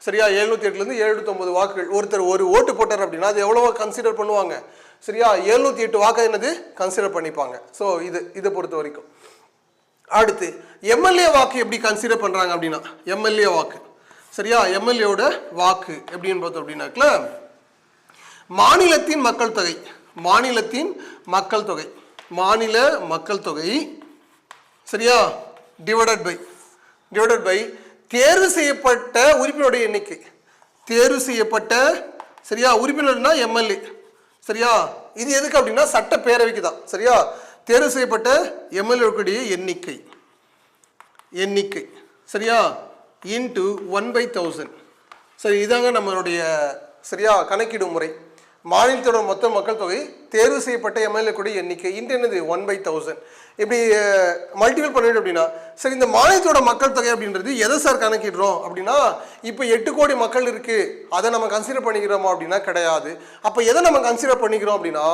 சரியா, 708லேருந்து 709 வாக்குகள். ஒருத்தர் ஒரு ஓட்டு போட்டார் அப்படின்னா அது எவ்வளோ கன்சிடர் பண்ணுவாங்க? சரியா, 708 வாக்கு என்னது கன்சிடர் பண்ணிப்பாங்க. ஸோ இதை பொறுத்த வரைக்கும். அடுத்து எம்எல்ஏ வாக்கு எப்படி கன்சிடர் பண்றாங்க அப்படின்னா, எம்எல்ஏ வாக்கு. சரியா, எம்எல்ஏவோட வாக்கு எப்படின்னு பார்த்தோம் அப்படின்னாக்கல மாநில மக்கள் தொகை. சரியா, டிவைடட் பை தேர்வு செய்யப்பட்ட உறுப்பினருடைய எண்ணிக்கை. சரியா, உறுப்பினர்னா எம்எல்ஏ. சரியா, இது எதுக்கு அப்படின்னா சட்டப்பேரவைக்கு தான். சரியா, தேர்வு செய்யப்பட்ட எம்எல்ஏ எண்ணிக்கை. சரியா, இன்டு 1/1000. சரி, இதாங்க நம்மளுடைய சரியா கணக்கிடும் முறை. மாநிலத்தோட மொத்த மக்கள் தொகை, தேர்வு செய்யப்பட்ட எம்எல்ஏ கூடிய எண்ணிக்கை இன்ட்டு என்னது 1/1000. இப்படி மல்டிபிள் பண்ணிட்டு அப்படின்னா, சரி இந்த மாநிலத்தோட மக்கள் தொகை அப்படின்றது எதை சார் கணக்கிடுறோம் அப்படின்னா, இப்போ 8 கோடி மக்கள் இருக்கு, அதை நம்ம கன்சிடர் பண்ணிக்கிறோமா அப்படின்னா கிடையாது. அப்போ எதை நம்ம கன்சிடர் பண்ணிக்கிறோம் அப்படின்னா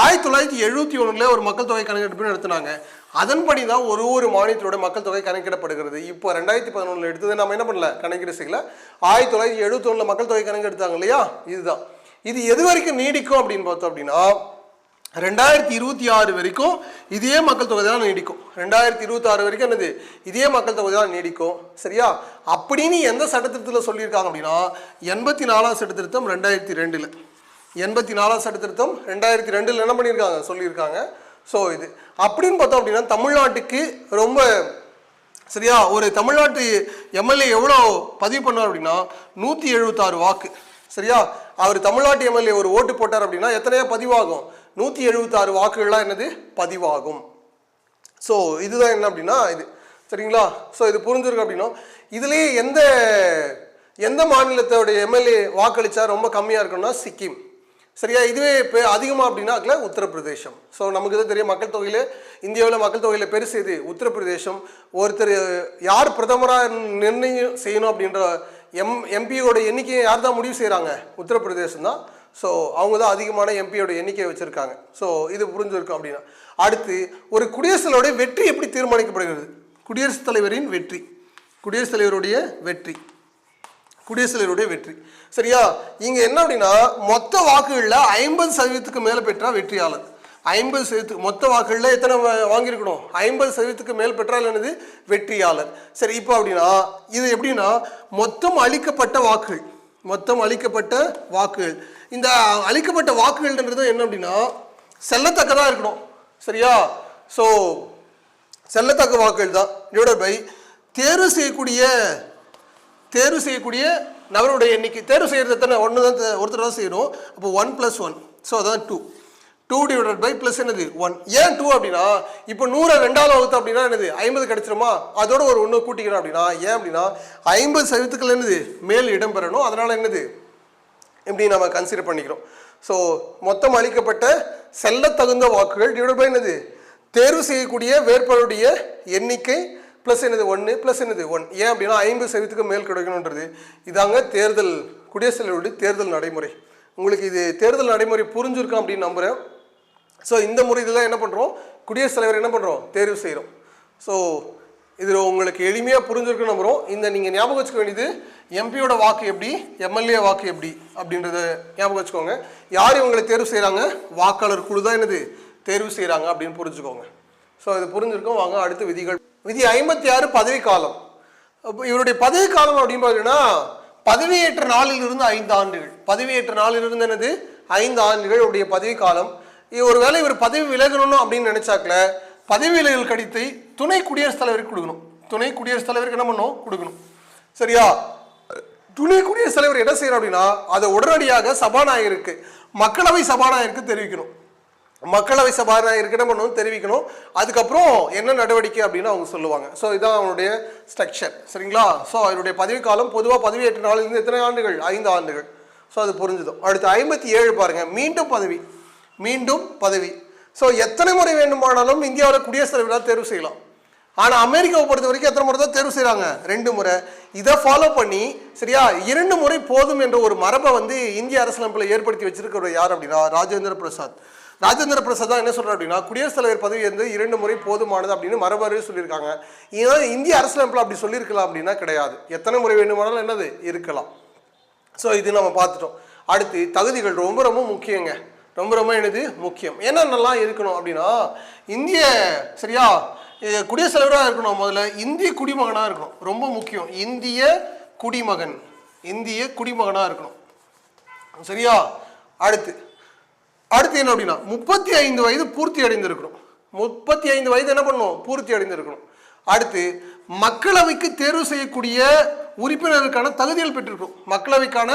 1971 ஒரு மக்கள் தொகை கணக்கெடுப்பு நடத்தினாங்க. அதன்படி தான் ஒரு மாநிலத்தோட மக்கள் தொகை கணக்கிடப்படுகிறது. இப்போ 2011 எடுத்தது நம்ம என்ன பண்ணல, கணக்கீடு செய்யல. 1971 மக்கள் தொகை கணக்கெடுத்தாங்க இல்லையா, இதுதான். இது எது வரைக்கும் நீடிக்கும் அப்படின்னு பார்த்தோம் அப்படின்னா 2026 வரைக்கும் இதே மக்கள் தொகை தான் நீடிக்கும். 2026 வரைக்கும் என்னது இதே மக்கள் தொகை தான் நீடிக்கும். சரியா, அப்படின்னு எந்த சட்டத்திட்டத்தில் சொல்லியிருக்காங்க அப்படின்னா 84ஆம் சட்டத்திருத்தம் 2002. 84ஆம் சட்டத்திருத்தம் 2002 என்ன பண்ணியிருக்காங்க, சொல்லியிருக்காங்க. ஸோ இது அப்படின்னு பார்த்தோம் அப்படின்னா தமிழ்நாட்டுக்கு ரொம்ப சரியா ஒரு தமிழ்நாட்டு எம்எல்ஏ எவ்வளோ பதிவு பண்ணார் அப்படின்னா 176 வாக்கு. சரியா, அவர் தமிழ்நாட்டு எம்எல்ஏ ஒரு ஓட்டு போட்டார் அப்படின்னா எத்தனையா பதிவாகும்? 176 வாக்குகள்லாம் என்னது பதிவாகும். ஸோ இதுதான் என்ன அப்படின்னா இது. சரிங்களா, ஸோ இது புரிஞ்சிருக்கு அப்படின்னா இதுலேயே எந்த மாநிலத்தோடைய எம்எல்ஏ வாக்களிச்சா ரொம்ப கம்மியாக இருக்குன்னா சிக்கிம். சரியா, இதுவே இப்போ அதிகமாக அப்படின்னா உத்தரப்பிரதேசம். ஸோ நமக்கு தான் தெரியும் மக்கள் தொகையில் இந்தியாவில் மக்கள் தொகையில் பெருசு இது உத்தரப்பிரதேசம். ஒருத்தர் யார் பிரதமராக நிர்ணயம் செய்யணும் அப்படின்ற எம்பியோட எண்ணிக்கையை யார் தான் முடிவு செய்கிறாங்க? உத்தரப்பிரதேசம் தான். ஸோ அவங்க தான் அதிகமான எம்பியோட எண்ணிக்கையை வச்சுருக்காங்க. ஸோ இது புரிஞ்சிருக்கும் அப்படின்னா அடுத்து ஒரு குடியரசுத் தலைவருடைய வெற்றி எப்படி தீர்மானிக்கப்படுகிறது? குடியரசுத் தலைவருடைய வெற்றி. சரியா, இங்க என்ன அப்படின்னா மொத்த வாக்குகள்ல 50% மேல பெற்றா வெற்றியாளர். 50% மொத்த வாக்குகள்ல எத்தனை வாங்கியிருக்கணும்? 50% மேல் பெற்றால் என்னது வெற்றியாளர். சரி, இப்போ அப்படின்னா இது எப்படின்னா மொத்தம் அளிக்கப்பட்ட வாக்குகள். இந்த அளிக்கப்பட்ட வாக்குகள்ன்றது என்ன அப்படின்னா செல்லத்தக்கதா இருக்கணும். சரியா, ஸோ செல்லத்தக்க வாக்குகள் தான் டிவைடட் பை தேர்வு செய்யக்கூடிய நபருடைய எண்ணிக்கை. தேர்வு செய்யறது எத்தனை? ஒருத்தர் தான் செய்யணும். அப்போ 1 + 1. ஸோ அதான் 2 டிவைடட் பை ப்ளஸ் என்னது 1. ஏன் 2 அப்படின்னா இப்போ 100 2ஆல் வகுத்து அப்படின்னா என்னது 50 கிடைச்சிருமா, அதோட ஒரு 1 கூட்டிக்கணும் அப்படின்னா. ஏன் அப்படின்னா 50% என்னது மேல் இடம் பெறணும். அதனால என்னது இப்படி நம்ம கன்சிடர் பண்ணிக்கிறோம். ஸோ மொத்தம் அளிக்கப்பட்ட செல்ல தகுந்த வாக்குகள் டிவைட் பை என்னது தேர்வு செய்யக்கூடிய வேட்பாளருடைய எண்ணிக்கை ப்ளஸ் என்னது 1 ப்ளஸ் என்னது 1. ஏன் அப்படின்னா 50% மேல் கிடைக்கணுன்றது. இதாங்க குடியரசுத் தலைவருடைய தேர்தல் நடைமுறை. உங்களுக்கு இது தேர்தல் நடைமுறை புரிஞ்சிருக்கும் அப்படின்னு நம்புகிறேன். ஸோ இந்த முறை இதெல்லாம் என்ன பண்ணுறோம், குடியரசுத் தலைவர் என்ன பண்ணுறோம், தேர்வு செய்கிறோம். ஸோ இது உங்களுக்கு எளிமையாக புரிஞ்சிருக்குன்னு நம்புகிறோம். இந்த நீங்கள் ஞாபகம் வச்சுக்க வேண்டியது எம்பியோட வாக்கு எப்படி, எம்எல்ஏ வாக்கு எப்படி அப்படின்றத ஞாபகம் வச்சுக்கோங்க. யார் இவங்களை தேர்வு செய்கிறாங்க? வாக்காளர் குழு தான் என்னது தேர்வு செய்கிறாங்க அப்படின்னு புரிஞ்சுக்கோங்க. ஸோ இது புரிஞ்சிருக்கோம். வாங்க அடுத்த விதிகள். விதி 56 பதவிக்காலம். இவருடைய பதவி காலம் அப்படின்னு பார்த்தீங்கன்னா பதவியேற்ற நாளிலிருந்து 5 ஆண்டுகள். பதவியேற்ற நாளிலிருந்து என்னது 5 ஆண்டுகள் உடைய பதவி காலம். ஒருவேளை இவர் பதவி விலகணும் அப்படின்னு நினைச்சாக்கல பதவி விலகல் கடித்தை துணை குடியரசுத் தலைவருக்கு கொடுக்கணும். துணை குடியரசுத் தலைவருக்கு என்ன பண்ணணும் கொடுக்கணும். சரியா? துணை குடியரசுத் தலைவர் என்ன செய்யணும் அப்படின்னா அதை உடனடியாக சபாநாயகருக்கு மக்களவை சபாநாயகருக்கு தெரிவிக்கணும். மக்களவை சபாநாயகருக்கு என்ன பண்ணணும் தெரிவிக்கணும். அதுக்கப்புறம் என்ன நடவடிக்கை அப்படின்னு அவங்க சொல்லுவாங்க. ஸோ இதான் அவனுடைய ஸ்ட்ரக்சர். சரிங்களா? ஸோ அவருடைய பதவிக்காலம் பொதுவாக பதவியேற்ற நாளிலிருந்து எத்தனை ஆண்டுகள் 5 ஆண்டுகள். ஸோ அது புரிஞ்சுதும். அடுத்து 57 பாருங்க, மீண்டும் பதவி. மீண்டும் பதவி. ஸோ எத்தனை முறை வேண்டுமானாலும் இந்தியாவில் குடியரசுத் தலைவராக தேர்வு செய்யலாம். ஆனால் அமெரிக்காவை பொறுத்த வரைக்கும் எத்தனை முறை தான் தேர்வு செய்கிறாங்க? 2 முறை. இதை ஃபாலோ பண்ணி சரியா 2 முறை போதும் என்ற ஒரு மரபை வந்து இந்திய அரசியலமைப்பில் ஏற்படுத்தி வச்சிருக்கிற யார் அப்படின்னா ராஜேந்திர பிரசாத். ராஜேந்திர பிரசாத் தான் என்ன சொல்கிறார் அப்படின்னா குடியரசுத் தலைவர் பதவி வந்து 2 முறை போதுமானது அப்படின்னு மரபு சொல்லியிருக்காங்க. ஏன்னா இந்திய அரசியலமைப்பில் அப்படி சொல்லியிருக்கலாம் அப்படின்னா கிடையாது. எத்தனை முறை வேண்டுமானாலும் என்னது இருக்கலாம். ஸோ இது நம்ம பார்த்துட்டோம். அடுத்து தகுதிகள் ரொம்ப ரொம்ப முக்கியங்க. ரொம்ப ரொம்ப என்னது முக்கியம். என்னென்னலாம் இருக்கணும் அப்படின்னா இந்திய சரியா குடியரசுத் தலைவராக இருக்கணும். முதல்ல இந்திய குடிமகனாக இருக்கணும். ரொம்ப முக்கியம். இந்திய குடிமகன். இந்திய குடிமகனாக இருக்கணும். சரியா? அடுத்து என்ன அப்படின்னா 35 வயது பூர்த்தி அடைந்திருக்கணும். 35 வயது என்ன பண்ணணும் பூர்த்தி அடைந்திருக்கணும். அடுத்து மக்களவைக்கு தேர்வு செய்யக்கூடிய உறுப்பினருக்கான தகுதிகள் பெற்றிருக்கணும். மக்களவைக்கான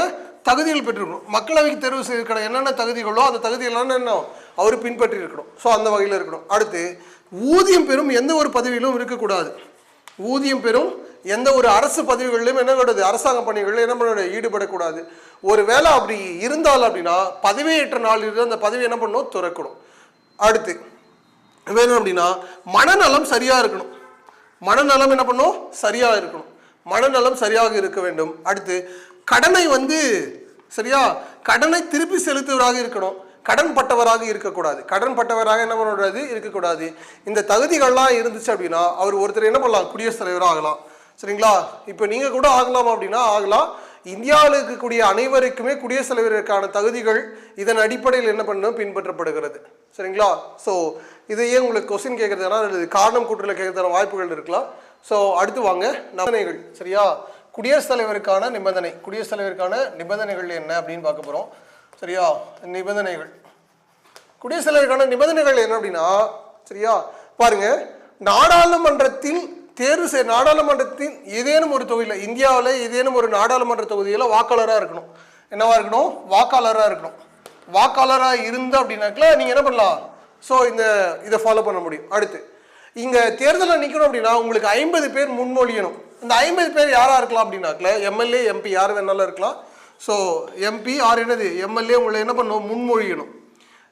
தகுதிகள் பெற்றிருக்கணும். மக்களவைக்கு தேர்வு செய்யறதுக்கான என்னென்ன தகுதிகளோ அந்த தகுதிகள் என்ன அவர் பின்பற்றி இருக்கணும். ஸோ அந்த வகையில் இருக்கணும். அடுத்து ஊதியம் பெறும் எந்த ஒரு பதவியிலும் இருக்கக்கூடாது. ஊதியம் பெறும் எந்த ஒரு அரசு பதவிகளிலும் என்ன கூடாது அரசாங்க பணிகளில் என்ன பண்ண ஈடுபடக்கூடாது. ஒரு வேளை அப்படி இருந்தால் அப்படின்னா பதவியேற்ற நாளில் அந்த பதவி என்ன பண்ணணும் துறக்கணும். அடுத்து வேணும் அப்படின்னா மனநலம் சரியாக இருக்கணும். மனநலம் என்ன பண்ணும் சரியாக இருக்கணும். மனநலம் சரியாக இருக்க வேண்டும். அடுத்து கடனை வந்து சரியா கடனை திருப்பி செலுத்துவராக இருக்கணும். கடன் பட்டவராக இருக்கக்கூடாது. கடன் பட்டவராக என்ன பண்ணுறது இருக்கக்கூடாது. இந்த தகுதிகள்லாம் இருந்துச்சு அப்படின்னா அவர் ஒருத்தர் என்ன பண்ணலாம் குடியரசுத் தலைவராக ஆகலாம். சரிங்களா? இப்போ நீங்கள் கூட ஆகலாம் அப்படின்னா ஆகலாம். இந்தியாவில் இருக்கக்கூடிய அனைவருக்குமே குடியரசுத் தலைவருக்கான தகுதிகள் இதன் அடிப்படையில் என்ன பண்ணணும் பின்பற்றப்படுகிறது. சரிங்களா? ஸோ இதையே உங்களுக்கு கொஸ்டின் கேட்கறதுனா காரணம் கூற்றில் கேட்கறதுன வாய்ப்புகள் இருக்கலாம். ஸோ அடுத்து வாங்க நிபந்தனைகள். சரியா? குடியரசுத் தலைவருக்கான நிபந்தனை. குடியரசுத் தலைவருக்கான நிபந்தனைகள் என்ன அப்படின்னு பார்க்க போகிறோம். சரியா? நிபந்தனைகள். குடியரசுத் தலைவருக்கான நிபந்தனைகள் என்ன அப்படின்னா சரியா பாருங்க, நாடாளுமன்றத்தில் நாடாளுமன்றத்தின் ஏதேனும் ஒரு தொகுதியில் இந்தியாவில் ஏதேனும் ஒரு நாடாளுமன்ற தொகுதியில் வாக்காளராக இருக்கணும். என்னவா இருக்கணும் வாக்காளராக இருக்கணும். வாக்காளராக இருந்தா அப்படின்னாக்கல நீங்கள் என்ன பண்ணலாம் ஸோ இதை ஃபாலோ பண்ண முடியும். அடுத்து இங்கே தேர்தலில் நிற்கணும் அப்படின்னா உங்களுக்கு 50 பேர் முன்மொழியணும். இந்த 50 பேர் யாராக இருக்கலாம் அப்படின்னாக்கல எம்எல்ஏ எம்பி யார் வேணாலும் இருக்கலாம். ஸோ எம்பி ஆர் என்னது எம்எல்ஏ உங்களை என்ன பண்ணணும் முன்மொழியணும்.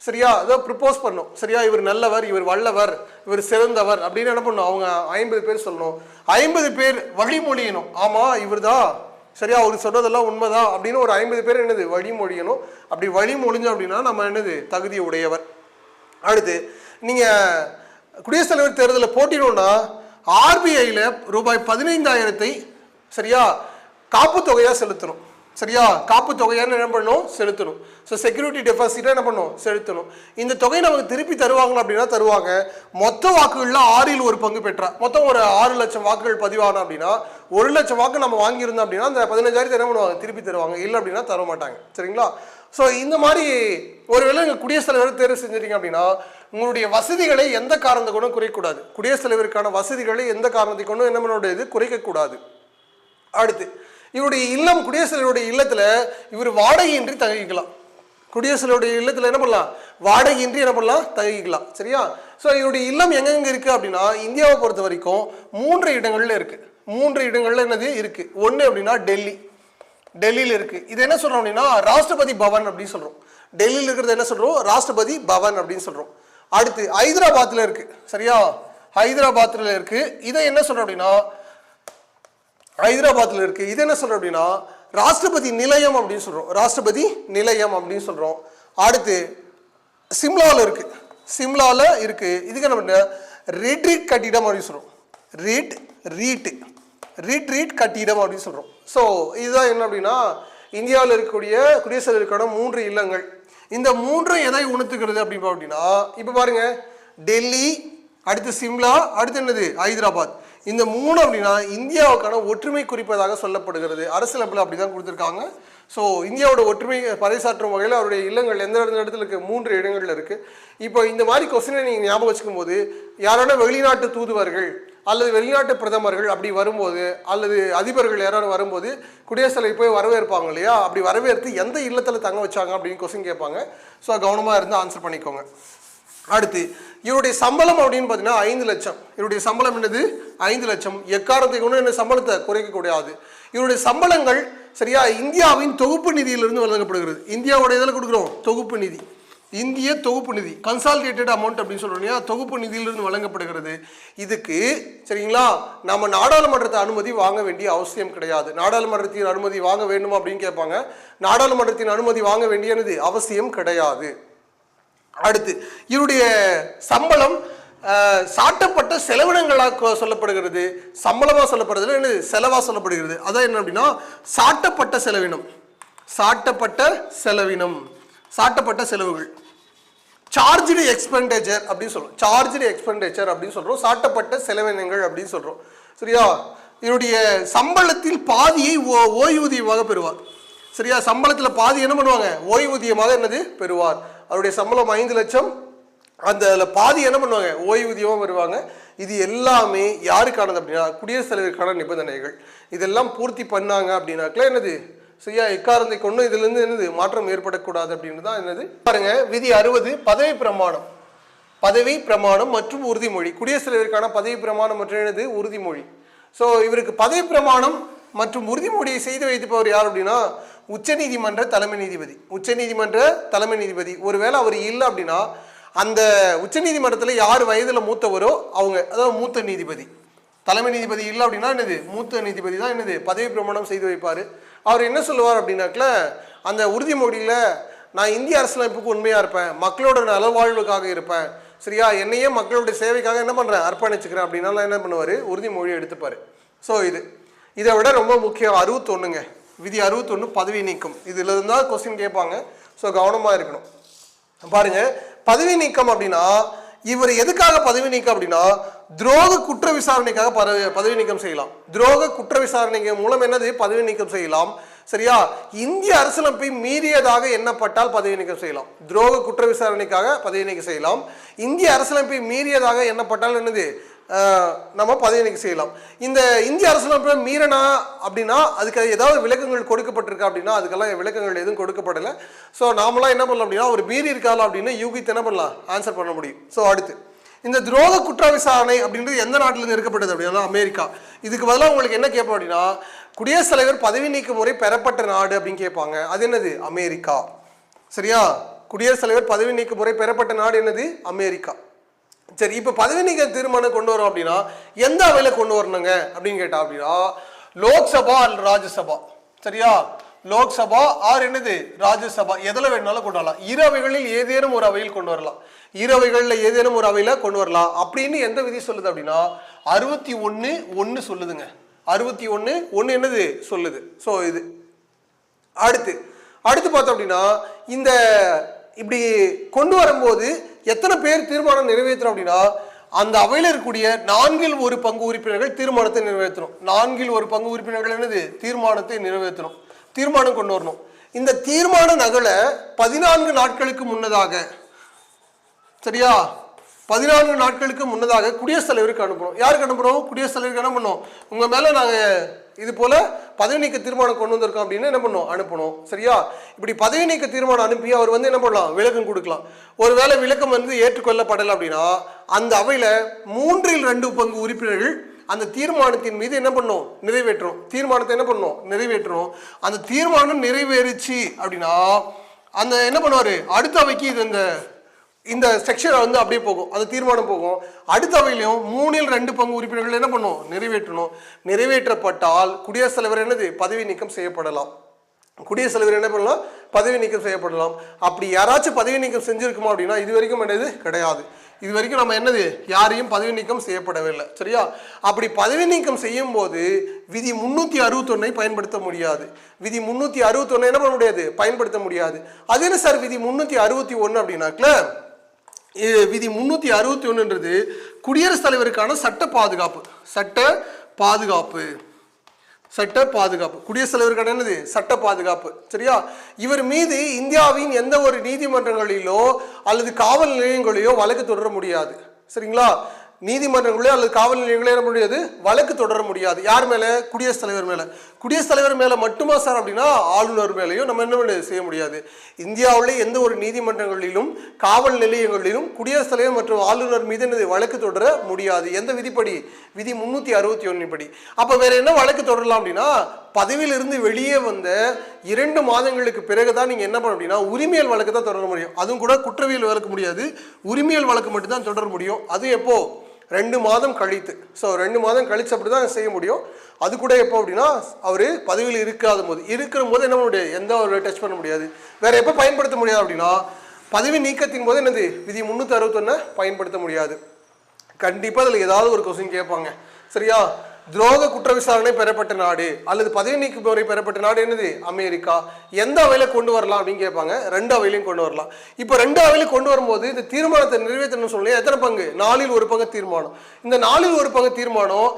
சரியா? அதை ப்ரிப்போஸ் பண்ணும். சரியா? இவர் நல்லவர், இவர் வல்லவர், இவர் சிறந்தவர் அப்படின்னு என்ன பண்ணணும் அவங்க 50 பேர் சொல்லணும். 50 பேர் வழிமொழியணும். ஆமாம் இவர் தான் சரியா அவர் சொன்னதெல்லாம் உண்மைதான் அப்படின்னு ஒரு 50 பேர் என்னது வழிமொழியணும். அப்படி வழிமொழிஞ்சோம் அப்படின்னா நம்ம என்னது தகுதி உடையவர். அடுத்து நீங்கள் குடியரசுத் தலைவர் தேர்தலில் போட்டினோன்னா ஆர்பிஐயில் ரூபாய் 15,000 சரியா காப்பு தொகையாக செலுத்தணும். சரியா? காப்பு தொகையான என்ன பண்ணணும் செலுத்தணும். ஸோ செக்யூரிட்டி டெபாசிட்டாக என்ன பண்ணணும் செலுத்தணும். இந்த தொகை நமக்கு திருப்பி தருவாங்களா அப்படின்னா தருவாங்க. மொத்த வாக்குகளில் 6ல் 1 பங்கு பெற்றா மொத்தம் ஒரு 6 லட்சம் வாக்குகள் பதிவானோம் அப்படின்னா 1 லட்சம் வாக்கு நம்ம வாங்கியிருந்தோம் அப்படின்னா அந்த 15,000 என்ன பண்ணுவாங்க திருப்பி தருவாங்க. இல்லை அப்படின்னா தர மாட்டாங்க. சரிங்களா? ஸோ இந்த மாதிரி ஒருவேளை நீங்கள் குடியரசுத் தலைவர் தேர்வு செஞ்சிட்டீங்க அப்படின்னா உங்களுடைய வசதிகளை எந்த காரணத்தை கொண்டும் குறைக்கக்கூடாது. குடியரசுத் தலைவருக்கான வசதிகளை எந்த காரணத்தை கொண்டும் என்ன பண்ண குறைக்கக்கூடாது. அடுத்து இவருடைய இல்லம் குடியரசுத் தலைவருடைய இல்லத்தில் இவர் வாடகையின்றி தங்கிக்கலாம். குடியரசுத் தலைவருடைய இல்லத்தில் என்ன பண்ணலாம் வாடகையின்றி என்ன பண்ணலாம் தங்கிக்கலாம். சரியா? ஸோ இவருடைய இல்லம் எங்கெங்கே இருக்குது அப்படின்னா இந்தியாவை பொறுத்த வரைக்கும் 3 இடங்கள்ல இருக்குது. 3 இடங்கள்ல என்னது இருக்குது. ஒன்று அப்படின்னா டெல்லியில் இருக்குது. இது என்ன சொல்கிறோம் அப்படின்னா ராஷ்டிரபதி பவன் அப்படின்னு சொல்கிறோம். டெல்லியில் இருக்கிறது என்ன சொல்கிறோம் ராஷ்டிரபதி பவன் அப்படின்னு சொல்கிறோம். அடுத்து ஹைதராபாத்தில் இருக்குது. சரியா? ஹைதராபாத்தில் இருக்குது. இதை என்ன சொல்கிறோம் அப்படின்னா ஹைதராபாத்தில் இருக்குது. இது என்ன சொல்கிறோம் அப்படின்னா ராஷ்டிரபதி நிலையம் அப்படின்னு சொல்கிறோம். ராஷ்டிரபதி நிலையம் அப்படின்னு சொல்கிறோம். அடுத்து சிம்லாவில் இருக்குது. சிம்லாவில் இருக்குது. இதுக்கு என்ன பண்ண ரிட்ரீட் கட்டிடம் அப்படின்னு சொல்கிறோம். ரீட் கட்டிடம் அப்படின்னு சொல்கிறோம். ஸோ இதுதான் என்ன அப்படின்னா இந்தியாவில் இருக்கக்கூடிய குடியரசுத் தலைவருக்கான 3 இல்லங்கள். இந்த 3 எதை உணர்த்துக்கிறது அப்படின்னா இப்போ பாருங்க டெல்லி, அடுத்து சிம்லா, அடுத்து என்னது ஹைதராபாத். இந்த 3 அப்படின்னா இந்தியாவுக்கான ஒற்றுமை குறிப்பதாக சொல்லப்படுகிறது. அரசியலமைப்பில் அப்படி தான் கொடுத்துருக்காங்க. ஸோ இந்தியாவோட ஒற்றுமை பறைசாற்றும் வகையில் அவருடைய இல்லங்கள் எந்த இடத்துல இருக்குது? 3 இடங்கள்ல இருக்குது. இப்போ இந்த மாதிரி கொஸ்டினை நீங்கள் ஞாபகம் வச்சுக்கும் போது யாரோட வெளிநாட்டு தூதுவர்கள் அல்லது வெளிநாட்டு பிரதமர்கள் அப்படி வரும்போது அல்லது அதிபர்கள் யாராவது வரும்போது குடியரசுத் தலைவர் போய் வரவேற்பாங்க இல்லையா? அப்படி வரவேற்று எந்த இல்லத்தில் தங்க வச்சாங்க அப்படின்னு கொஸ்டின் கேட்பாங்க. ஸோ கவனமாக இருந்து ஆன்சர் பண்ணிக்கோங்க. அடுத்து இவருடைய சம்பளம் அப்படின்னு பார்த்தீங்கன்னா 5 லட்சம். இவருடைய சம்பளம் என்னது? 5 லட்சம். எக்காரணத்தை கொண்டு என்ன சம்பளத்தை குறைக்கக்கூடாது. இவருடைய சம்பளங்கள் சரியா இந்தியாவின் தொகுப்பு நிதியிலிருந்து வழங்கப்படுகிறது. இந்தியாவோட இதில் கொடுக்குறோம் தொகுப்பு நிதி, இந்திய தொகுப்பு நிதி, கன்சாலிடேட்டட் அமௌண்ட் அப்படின்னு சொல்றோம் இல்லையா? தொகுப்பு நிதியிலிருந்து வழங்கப்படுகிறது. இதுக்கு சரிங்களா நம்ம நாடாளுமன்றத்தை அனுமதி வாங்க வேண்டிய அவசியம் கிடையாது. நாடாளுமன்றத்தின் அனுமதி வாங்க வேண்டுமா அப்படின்னு கேட்பாங்க. நாடாளுமன்றத்தின் அனுமதி வாங்க வேண்டியது அவசியம் கிடையாது. அடுத்து இவருடைய சம்பளம் சாட்டப்பட்ட செலவினங்களாக சொல்லப்படுகிறது. சம்பளமாக சொல்லப்படுறது என்னது? செலவாக சொல்லப்படுகிறது. அதான் என்ன அப்படின்னா சாட்டப்பட்ட செலவினம், சாட்டப்பட்ட செலவினம், சாட்டப்பட்ட செலவுகள், சார்ஜ்டு எக்ஸ்பெண்டிச்சர் அப்படின்னு சொல்றோம். சார்ஜ்டு எக்ஸ்பெண்டிச்சர் அப்படின்னு சொல்றோம். சாட்டப்பட்ட செலவினங்கள் அப்படின்னு சொல்றோம். சரியா? இவருடைய சம்பளத்தில் பாதியை ஓய்வூதியமாக பெறுவார். சரியா? சம்பளத்தில் பாதி என்ன பண்ணுவாங்க? ஓய்வூதியமாக என்னது பெறுவார். அவருடைய சம்பளம் 5 லட்சம், அந்த பாதி என்ன பண்ணுவாங்க? ஓய்வூதியமாக வருவாங்க. இது எல்லாமே யாருக்கானது அப்படின்னா குடியரசுத் தலைவருக்கான நிபந்தனைகள். இதெல்லாம் பூர்த்தி பண்ணாங்க அப்படின்னாக்கல என்னது சரியா எக்காரணத்தை கொண்டு இதுல இருந்து என்னது மாற்றம் ஏற்படக்கூடாது அப்படின்னு தான் என்னது பாருங்க. விதி 60 பதவி பிரமாணம், பதவி பிரமாணம் மற்றும் உறுதிமொழி. குடியரசுத் தலைவருக்கான பதவி பிரமாணம் மற்றும் என்னது? உறுதிமொழி. ஸோ இவருக்கு பதவி பிரமாணம் மற்றும் உறுதிமொழியை செய்து வைத்துப்பவர் யார் அப்படின்னா உச்சநீதிமன்ற தலைமை நீதிபதி. உச்சநீதிமன்ற தலைமை நீதிபதி. ஒருவேளை அவர் இல்லை அப்படின்னா அந்த உச்சநீதிமன்றத்தில் யார் வயதில் மூத்தவரோ அவங்க, அதாவது மூத்த நீதிபதி. தலைமை நீதிபதி இல்லை அப்படின்னா என்னது? மூத்த நீதிபதி தான் என்னது பதவி பிரமாணம் செய்து வைப்பார். அவர் என்ன சொல்லுவார் அப்படின்னாக்கல அந்த உறுதிமொழியில் நான் இந்திய அரசியலமைப்புக்கு உண்மையாக இருப்பேன், மக்களோட நலவாழ்வுக்காக இருப்பேன், சரியா என்னையே மக்களுடைய சேவைக்காக என்ன பண்ணுறேன் அர்ப்பணிச்சுக்கிறேன் அப்படின்னால என்ன பண்ணுவார்? உறுதிமொழி எடுத்துப்பார். ஸோ இதை விட ரொம்ப முக்கியம் 61ங்க. விதி 61 பதவி நீக்கம். இதில் இருந்தால் கொஸ்டின் கேட்பாங்க. ஸோ கவனமாக இருக்கணும். பாருங்க, பதவி நீக்கம் அப்படின்னா இவர் எதுக்காக பதவி நீக்கம் அப்படின்னா துரோக குற்ற விசாரணைக்காக பதவி நீக்கம் செய்யலாம். துரோக குற்ற விசாரணைக்கு மூலம் என்னது? பதவி நீக்கம் செய்யலாம். சரியா? இந்திய அரசியலமைப்பை மீறியதாக எண்ணப்பட்டால் பதவி நீக்கம் செய்யலாம். துரோக குற்ற விசாரணைக்காக பதவி நீக்கம் செய்யலாம். இந்திய அரசியலமைப்பை மீறியதாக எண்ணப்பட்டால் என்னது நம்ம பதவி நீக்கம் செய்யலாம். இந்த இந்திய அரசியலமைப்பை மீறினா அப்படின்னா அதுக்கு ஏதாவது விளக்கங்கள் கொடுக்கப்பட்டிருக்கா அப்படின்னா அதுக்கெல்லாம் விளக்கங்கள் எதுவும் கொடுக்கப்படலை. ஸோ நாமெல்லாம் என்ன பண்ணலாம் அப்படின்னா ஒரு மீறி இருக்கால அப்படின்னு யூகித்து என்ன பண்ணலாம்? ஆன்சர் பண்ண முடியும். ஸோ அடுத்து இந்த துரோக குற்ற விசாரணை அப்படின்றது எந்த நாட்டிலிருந்து இருக்கப்பட்டது அப்படின்னா அமெரிக்கா. இதுக்கு பதிலாக உங்களுக்கு என்ன கேட்போம் அப்படின்னா குடியரசுத் தலைவர் பதவி நீக்க முறை பெறப்பட்ட நாடு அப்படின்னு கேட்பாங்க. அது என்னது? அமெரிக்கா. சரியா? குடியரசுத் தலைவர் பதவி நீக்க முறை பெறப்பட்ட நாடு என்னது? அமெரிக்கா. சரி, இப்போ பதவி நீக்க தீர்மானம் கொண்டு வரோம் அப்படின்னா எந்த அவையில் கொண்டு வரணுங்க அப்படின்னு கேட்டா அப்படின்னா லோக்சபா அல்லது ராஜ்யசபா. சரியா? லோக்சபா ஆர் என்னது? ராஜ்யசபா. எதில் வேணாலும் கொண்டு வரலாம். இரு அவைகளில் ஏதேனும் ஒரு அவையில் கொண்டு வரலாம். இரு அவைகளில் ஏதேனும் ஒரு அவையில் கொண்டு வரலாம் அப்படின்னு எந்த விதி சொல்லுது அப்படின்னா 61(1) சொல்லுதுங்க. 61(1) என்னது சொல்லுது. ஸோ இது அடுத்து பார்த்தோம் அப்படின்னா இந்த இப்படி கொண்டு வரும்போது எத்தனை பேர் தீர்மானம் நிறைவேற்றணும் அப்படின்னா அந்த அவையில் இருக்கக்கூடிய 4/1 உறுப்பினர்கள் தீர்மானத்தை நிறைவேற்றணும். 4/1 உறுப்பினர்கள் என்னது? தீர்மானத்தை நிறைவேற்றணும். தீர்மானம் கொண்டு வரணும். இந்த தீர்மான நகலை 14 நாட்களுக்கு முன்னதாக, சரியா 14 நாட்களுக்கு முன்னதாக குடியரசுத் தலைவருக்கு அனுப்புறோம். யாருக்கு அனுப்புறோம்? குடியரசுத் தலைவருக்கு என்ன பண்ணோம்? உங்க மேல நாங்கள் இது போல பதவி நீக்க தீர்மானம் கொண்டு வந்திருக்கோம் அப்படின்னு என்ன பண்ணோம்? அனுப்பணும். சரியா? இப்படி பதவி நீக்க தீர்மானம் அனுப்பி அவர் என்ன பண்ணலாம்? விளக்கம் கொடுக்கலாம். ஒருவேளை விளக்கம் ஏற்றுக்கொள்ளப்படலை அப்படின்னா அந்த அவையில 3/2 உறுப்பினர்கள் அந்த தீர்மானத்தின் மீது என்ன பண்ணும்? நிறைவேற்றணும். தீர்மானத்தை என்ன பண்ணும்? நிறைவேற்றணும். அந்த தீர்மானம் நிறைவேறிச்சு அப்படின்னா அந்த என்ன பண்ணுவாரு? அடுத்த அவைக்கு இது இந்த செக்ஷன் அப்படியே போகும். அந்த தீர்மானம் போகும். அடுத்த அவையிலையும் 3/2 உறுப்பினர்கள் என்ன பண்ணும்? நிறைவேற்றணும். நிறைவேற்றப்பட்டால் குடியரசுத் தலைவர் என்னது? பதவி நீக்கம் செய்யப்படலாம். குடியரசுத் தலைவர் என்ன பண்ணலாம்? பதவி நீக்கம் செய்யப்படலாம். அப்படி யாராச்சும் பதவி நீக்கம் செஞ்சிருக்குமா அப்படின்னா இது வரைக்கும் என்னது? கிடையாது. இது வரைக்கும் நம்ம என்னது? யாரையும் பதவி நீக்கம் செய்யப்படவில்லை. சரியா? அப்படி பதவி நீக்கம் செய்யும் போது விதி 361 பயன்படுத்த முடியாது. விதி 361 என்ன பண்ண முடியாது? பயன்படுத்த முடியாது. அது என்ன சார் விதி 361 அப்படின்னாக்கல விதி 361ன்றது குடியரசுத் தலைவருக்கான சட்ட பாதுகாப்பு. குடியரசுத் தலைவருக்கான என்னது? சட்ட பாதுகாப்பு. சரியா? இவர் மீது இந்தியாவின் எந்த ஒரு நீதிமன்றங்களிலோ அல்லது காவல் நிலையங்களிலோ வழக்கு தொடர முடியாது. சரிங்களா? நீதிமன்றங்களே அல்லது காவல் நிலையங்களே என்ன முடியாது? வழக்கு தொடர முடியாது. யார் மேலே? குடியரசுத் தலைவர் மேலே. குடியரசுத் தலைவர் மேலே மட்டுமா சார் அப்படின்னா ஆளுநர் மேலேயும் நம்ம என்ன செய்ய முடியாது. இந்தியாவிலே எந்த ஒரு நீதிமன்றங்களிலும் காவல் நிலையங்களிலும் குடியரசுத் தலைவர் மற்றும் ஆளுநர் மீது என்னது? வழக்கு தொடர முடியாது. எந்த விதிப்படி? விதி 361 படி. அப்போ வேற என்ன வழக்கு தொடரலாம் அப்படின்னா பதவியிலிருந்து வெளியே வந்த 2 மாதங்களுக்கு பிறகுதான் நீங்கள் என்ன பண்ண அப்படின்னா உரிமையல் வழக்கு தான் தொடர முடியும். அதுவும் கூட குற்றவியல் வழக்கு முடியாது, உரிமையல் வழக்கு மட்டும்தான் தொடர முடியும். அது எப்போ? 2 மாதம் கழித்து. ஸோ 2 மாதம் கழிச்சு அப்படி தான் செய்ய முடியும். அது கூட எப்போ அப்படின்னா அவர் பதவியில் இருக்கிற போது என்ன பண்ண முடியாது? எந்த ஒரு டச் பண்ண முடியாது. வேற எப்போ பயன்படுத்த முடியாது அப்படின்னா பதவி நீக்கத்தின் போது என்னது? விதி 361 பயன்படுத்த முடியாது. கண்டிப்பாக அதில் ஏதாவது ஒரு கொஸ்டின் கேட்பாங்க. சரியா? துரோக குற்ற விசாரணை பெறப்பட்ட நாடு அல்லது பதவி நீக்கு முறை பெறப்பட்ட நாடு என்னது? அமெரிக்கா. எந்த அவையில கொண்டு வரலாம் அப்படின்னு கேட்பாங்க. 2 அவையிலையும் கொண்டு வரலாம். இப்போ 2 அவையிலையும் கொண்டு வரும்போது இந்த தீர்மானத்தை நிறைவேற்றணும்னு சொல்லி எத்தனை பங்கு? 4ல் 1 பங்கு தீர்மானம். இந்த 4ல் 1 பங்கு தீர்மானம்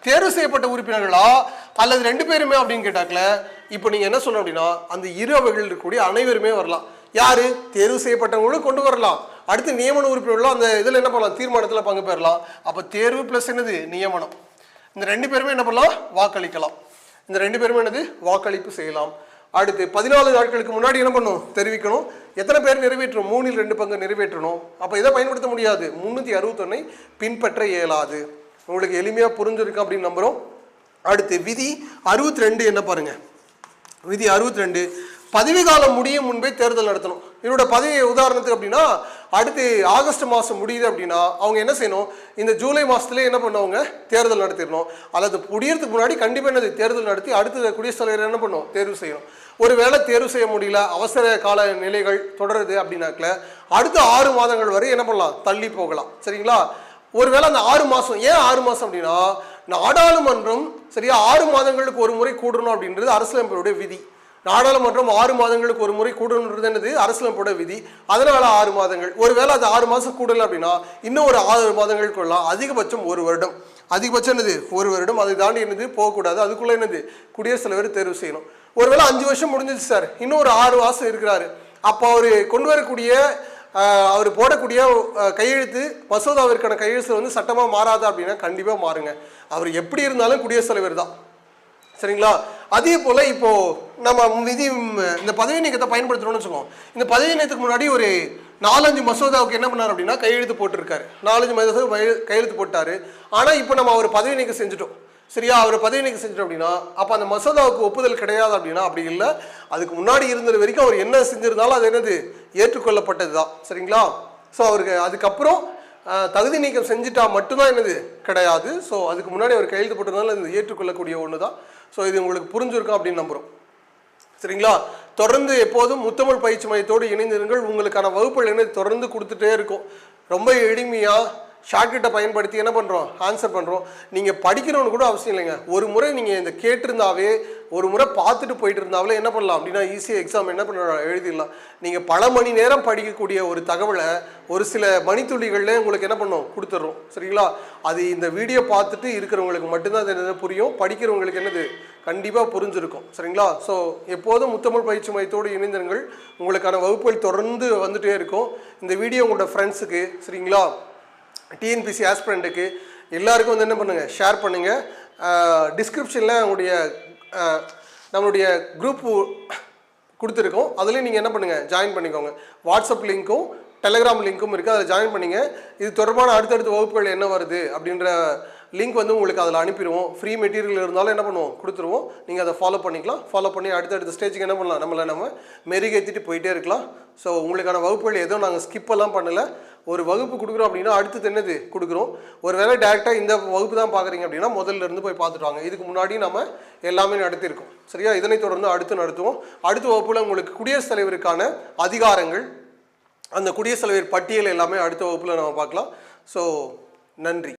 தேர்வு செய்யப்பட்ட உறுப்பினர்களா அல்லது 2 பேருமே அப்படின்னு கேட்டாக்கல இப்போ நீங்க என்ன சொல்லணும் அப்படின்னா அந்த 2 அவைகள் இருக்கக்கூடிய அனைவருமே வரலாம். யாரு? தேர்வு செய்யப்பட்டவங்களும் கொண்டு வரலாம். அடுத்து நியமன உறுப்பினர்களும் அந்த இதில் என்ன பண்ணலாம்? தீர்மானத்தில் பங்கு பெறலாம். அப்போ தேர்வு ப்ளஸ் என்னது? நியமனம். இந்த 2 பேருமே என்ன பண்ணலாம்? வாக்களிக்கலாம். இந்த 2 பேருமே என்னது? வாக்களிப்பு செய்யலாம். அடுத்து 14 நாட்களுக்கு முன்னாடி என்ன பண்ணணும்? தெரிவிக்கணும். எத்தனை பேர் நிறைவேற்றணும்? 3ல் 2 பங்கு நிறைவேற்றணும். அப்போ இதை பயன்படுத்த முடியாது. 361 பின்பற்ற இயலாது. உங்களுக்கு எளிமையாக புரிஞ்சிருக்கு அப்படின்னு நம்புகிறோம். அடுத்து விதி 62 என்ன பாருங்க. விதி 62 பதவி காலம் முடியும் முன்பே தேர்தல் நடத்தணும். இவரோட பதவி உதாரணத்துக்கு அப்படின்னா அடுத்து ஆகஸ்ட் மாதம் முடியுது அப்படின்னா அவங்க என்ன செய்யணும்? இந்த ஜூலை மாதத்துலேயே என்ன பண்ணுவாங்க? தேர்தல் நடத்திடணும். அல்லது முடியறதுக்கு முன்னாடி கண்டிப்பாக என்னது? தேர்தல் நடத்தி அடுத்த குடியரசுத் தலைவர் என்ன பண்ணும்? தேர்வு செய்யணும். ஒருவேளை தேர்வு செய்ய முடியல, அவசர கால நிலைகள் தொடருது அப்படின்னாக்கல அடுத்த 6 மாதங்கள் வரை என்ன பண்ணலாம்? தள்ளி போகலாம். சரிங்களா? ஒருவேளை அந்த 6 மாதம், ஏன் 6 மாதம் அப்படின்னா நாடாளுமன்றம் சரியா 6 மாதங்களுக்கு ஒரு முறை கூடணும் அப்படின்றது அரசியலமைப்புடைய விதி. நாடாளுமன்றம் 6 மாதங்களுக்கு ஒரு முறை கூடணுன்றது என்னது? அரசியலமைப்போட விதி. அதனால 6 மாதங்கள். ஒருவேளை அது 6 மாதம் கூடல அப்படின்னா இன்னும் ஒரு 6 மாதங்கள் கொள்ளலாம். அதிகபட்சம் 1 வருடம். அதிகபட்சம் என்னது? 1 வருடம். அதை தாண்டி என்னது? போகக்கூடாது. அதுக்குள்ள என்னது? குடியரசுத் தலைவர் தேர்வு செய்யணும். ஒருவேளை 5 வருஷம் முடிஞ்சிச்சு சார், இன்னும் ஒரு 6 மாதம் இருக்கிறாரு. அப்போ அவர் கொண்டு வரக்கூடிய அவர் போடக்கூடிய கையெழுத்து மசோதாவிற்கான கையெழுத்து வந்து சட்டமாக மாறாதா அப்படின்னா கண்டிப்பாக மாறுங்க. அவர் எப்படி இருந்தாலும் குடியரசுத் தலைவர் தான். சரிங்களா? அதே போல் இப்போ நம்ம விதி இந்த பதவி நீக்கத்தை பயன்படுத்தணும்னு வச்சுக்கோம். இந்த பதவி நீக்கத்துக்கு முன்னாடி ஒரு 4-5 மசோதாவுக்கு என்ன பண்ணார் அப்படின்னா கையெழுத்து போட்டிருக்காரு. 4-5 மசோதா கையெழுத்து போட்டாரு. ஆனால் இப்போ நம்ம அவர் பதவி நீக்கம் செஞ்சுட்டோம். சரியா? அவர் பதவி நீக்கம் செஞ்சிட்டோம் அப்படின்னா அப்போ அந்த மசோதாவுக்கு ஒப்புதல் கிடையாது அப்படின்னா அப்படி இல்லை. அதுக்கு முன்னாடி இருந்தது வரைக்கும் அவர் என்ன செஞ்சிருந்தாலும் அது என்னது? ஏற்றுக்கொள்ளப்பட்டது தான். சரிங்களா? ஸோ அவருக்கு அதுக்கப்புறம் தகுதி நீக்கம் செஞ்சுட்டா மட்டும்தான் என்னது? கிடையாது. ஸோ அதுக்கு முன்னாடி அவர் கையெழுத்து போட்டதுனால இது ஏற்றுக்கொள்ளக்கூடிய ஒன்று தான். ஸோ இது உங்களுக்கு புரிஞ்சிருக்கும் அப்படின்னு நம்புகிறோம். சரிங்களா? தொடர்ந்து எப்போதும் முத்தமிழ் பயிற்சி மையத்தோடு இணைந்திருங்கள். உங்களுக்கான வகுப்புகள் என்ன தொடர்ந்து கொடுத்துட்டே இருக்கும். ரொம்ப எளிமையாக ஷார்ட்கட்டை பயன்படுத்தி என்ன பண்ணுறோம்? ஆன்சர் பண்ணுறோம். நீங்கள் படிக்கணும்னு கூட அவசியம் இல்லைங்க. ஒரு முறை நீங்கள் இந்த கேட்டிருந்தாவே, ஒரு முறை பார்த்துட்டு போயிட்டு இருந்தாவே என்ன பண்ணலாம் அப்படின்னா ஈஸியாக எக்ஸாம் என்ன பண்ண எழுதிடலாம். நீங்கள் பல மணி நேரம் படிக்கக்கூடிய ஒரு தகவலை ஒரு சில மணித்துளிகளில் உங்களுக்கு என்ன பண்ணோம்? கொடுத்துட்றோம். சரிங்களா? அது இந்த வீடியோ பார்த்துட்டு இருக்கிறவங்களுக்கு மட்டும்தான் அது என்ன புரியும். படிக்கிறவங்களுக்கு என்னது? கண்டிப்பாக புரிஞ்சிருக்கும். சரிங்களா? ஸோ எப்போதும் முத்தமிழ் பயிற்சி மையத்தோடு இணைந்திருங்கள். உங்களுக்கான வகுப்புகள் தொடர்ந்து வந்துகிட்டே இருக்கும். இந்த வீடியோ உங்களோட ஃப்ரெண்ட்ஸுக்கு சரிங்களா டிஎன்பிசி ஆஸ்பிரண்ட்டுக்கு எல்லாருக்கும் வந்து என்ன பண்ணுங்கள்? ஷேர் பண்ணுங்கள். டிஸ்கிரிப்ஷனில் நம்மளுடைய குரூப்பு கொடுத்துருக்கோம். அதுலேயும் நீங்கள் என்ன பண்ணுங்கள்? ஜாயின் பண்ணிக்கோங்க. வாட்ஸ்அப் லிங்க்கும் டெலிகிராம் லிங்க்கும் இருக்குது. அதில் ஜாயின் பண்ணிங்க. இது தொடர்பான அடுத்தடுத்த வகுப்புகள் என்ன வருது அப்படின்ற லிங்க் வந்து உங்களுக்கு அதில் அனுப்பிடுவோம். ஃப்ரீ மெட்டீரியல் இருந்தாலும் என்ன பண்ணுவோம்? கொடுத்துருவோம். நீங்கள் அதை ஃபாலோ பண்ணிக்கலாம். ஃபாலோ பண்ணி அடுத்தடுத்த ஸ்டேஜுக்கு என்ன பண்ணலாம்? நம்ம மெருகேற்றிட்டு போயிட்டே இருக்கலாம். ஸோ உங்களுக்கான வகுப்புகள் எதுவும் நாங்கள் ஸ்கிப்பெல்லாம் பண்ணலை. ஒரு வகுப்பு கொடுக்குறோம் அப்படின்னா அடுத்தது என்னது கொடுக்குறோம். ஒரு வேளை டேரெக்டாக இந்த வகுப்பு தான் பார்க்குறீங்க அப்படின்னா முதல்ல இருந்து போய் பார்த்துட்டு வாங்க. இதுக்கு முன்னாடி நம்ம எல்லாமே நடத்தியிருக்கோம். சரியா? இதனை தொடர்ந்து அடுத்து நடத்துவோம். அடுத்த வகுப்பில் உங்களுக்கு குடியரசுத் தலைவருக்கான அதிகாரங்கள், அந்த குடியரசுத் தலைவர் பட்டியல் எல்லாமே அடுத்த வகுப்பில் நம்ம பார்க்கலாம். ஸோ நன்றி.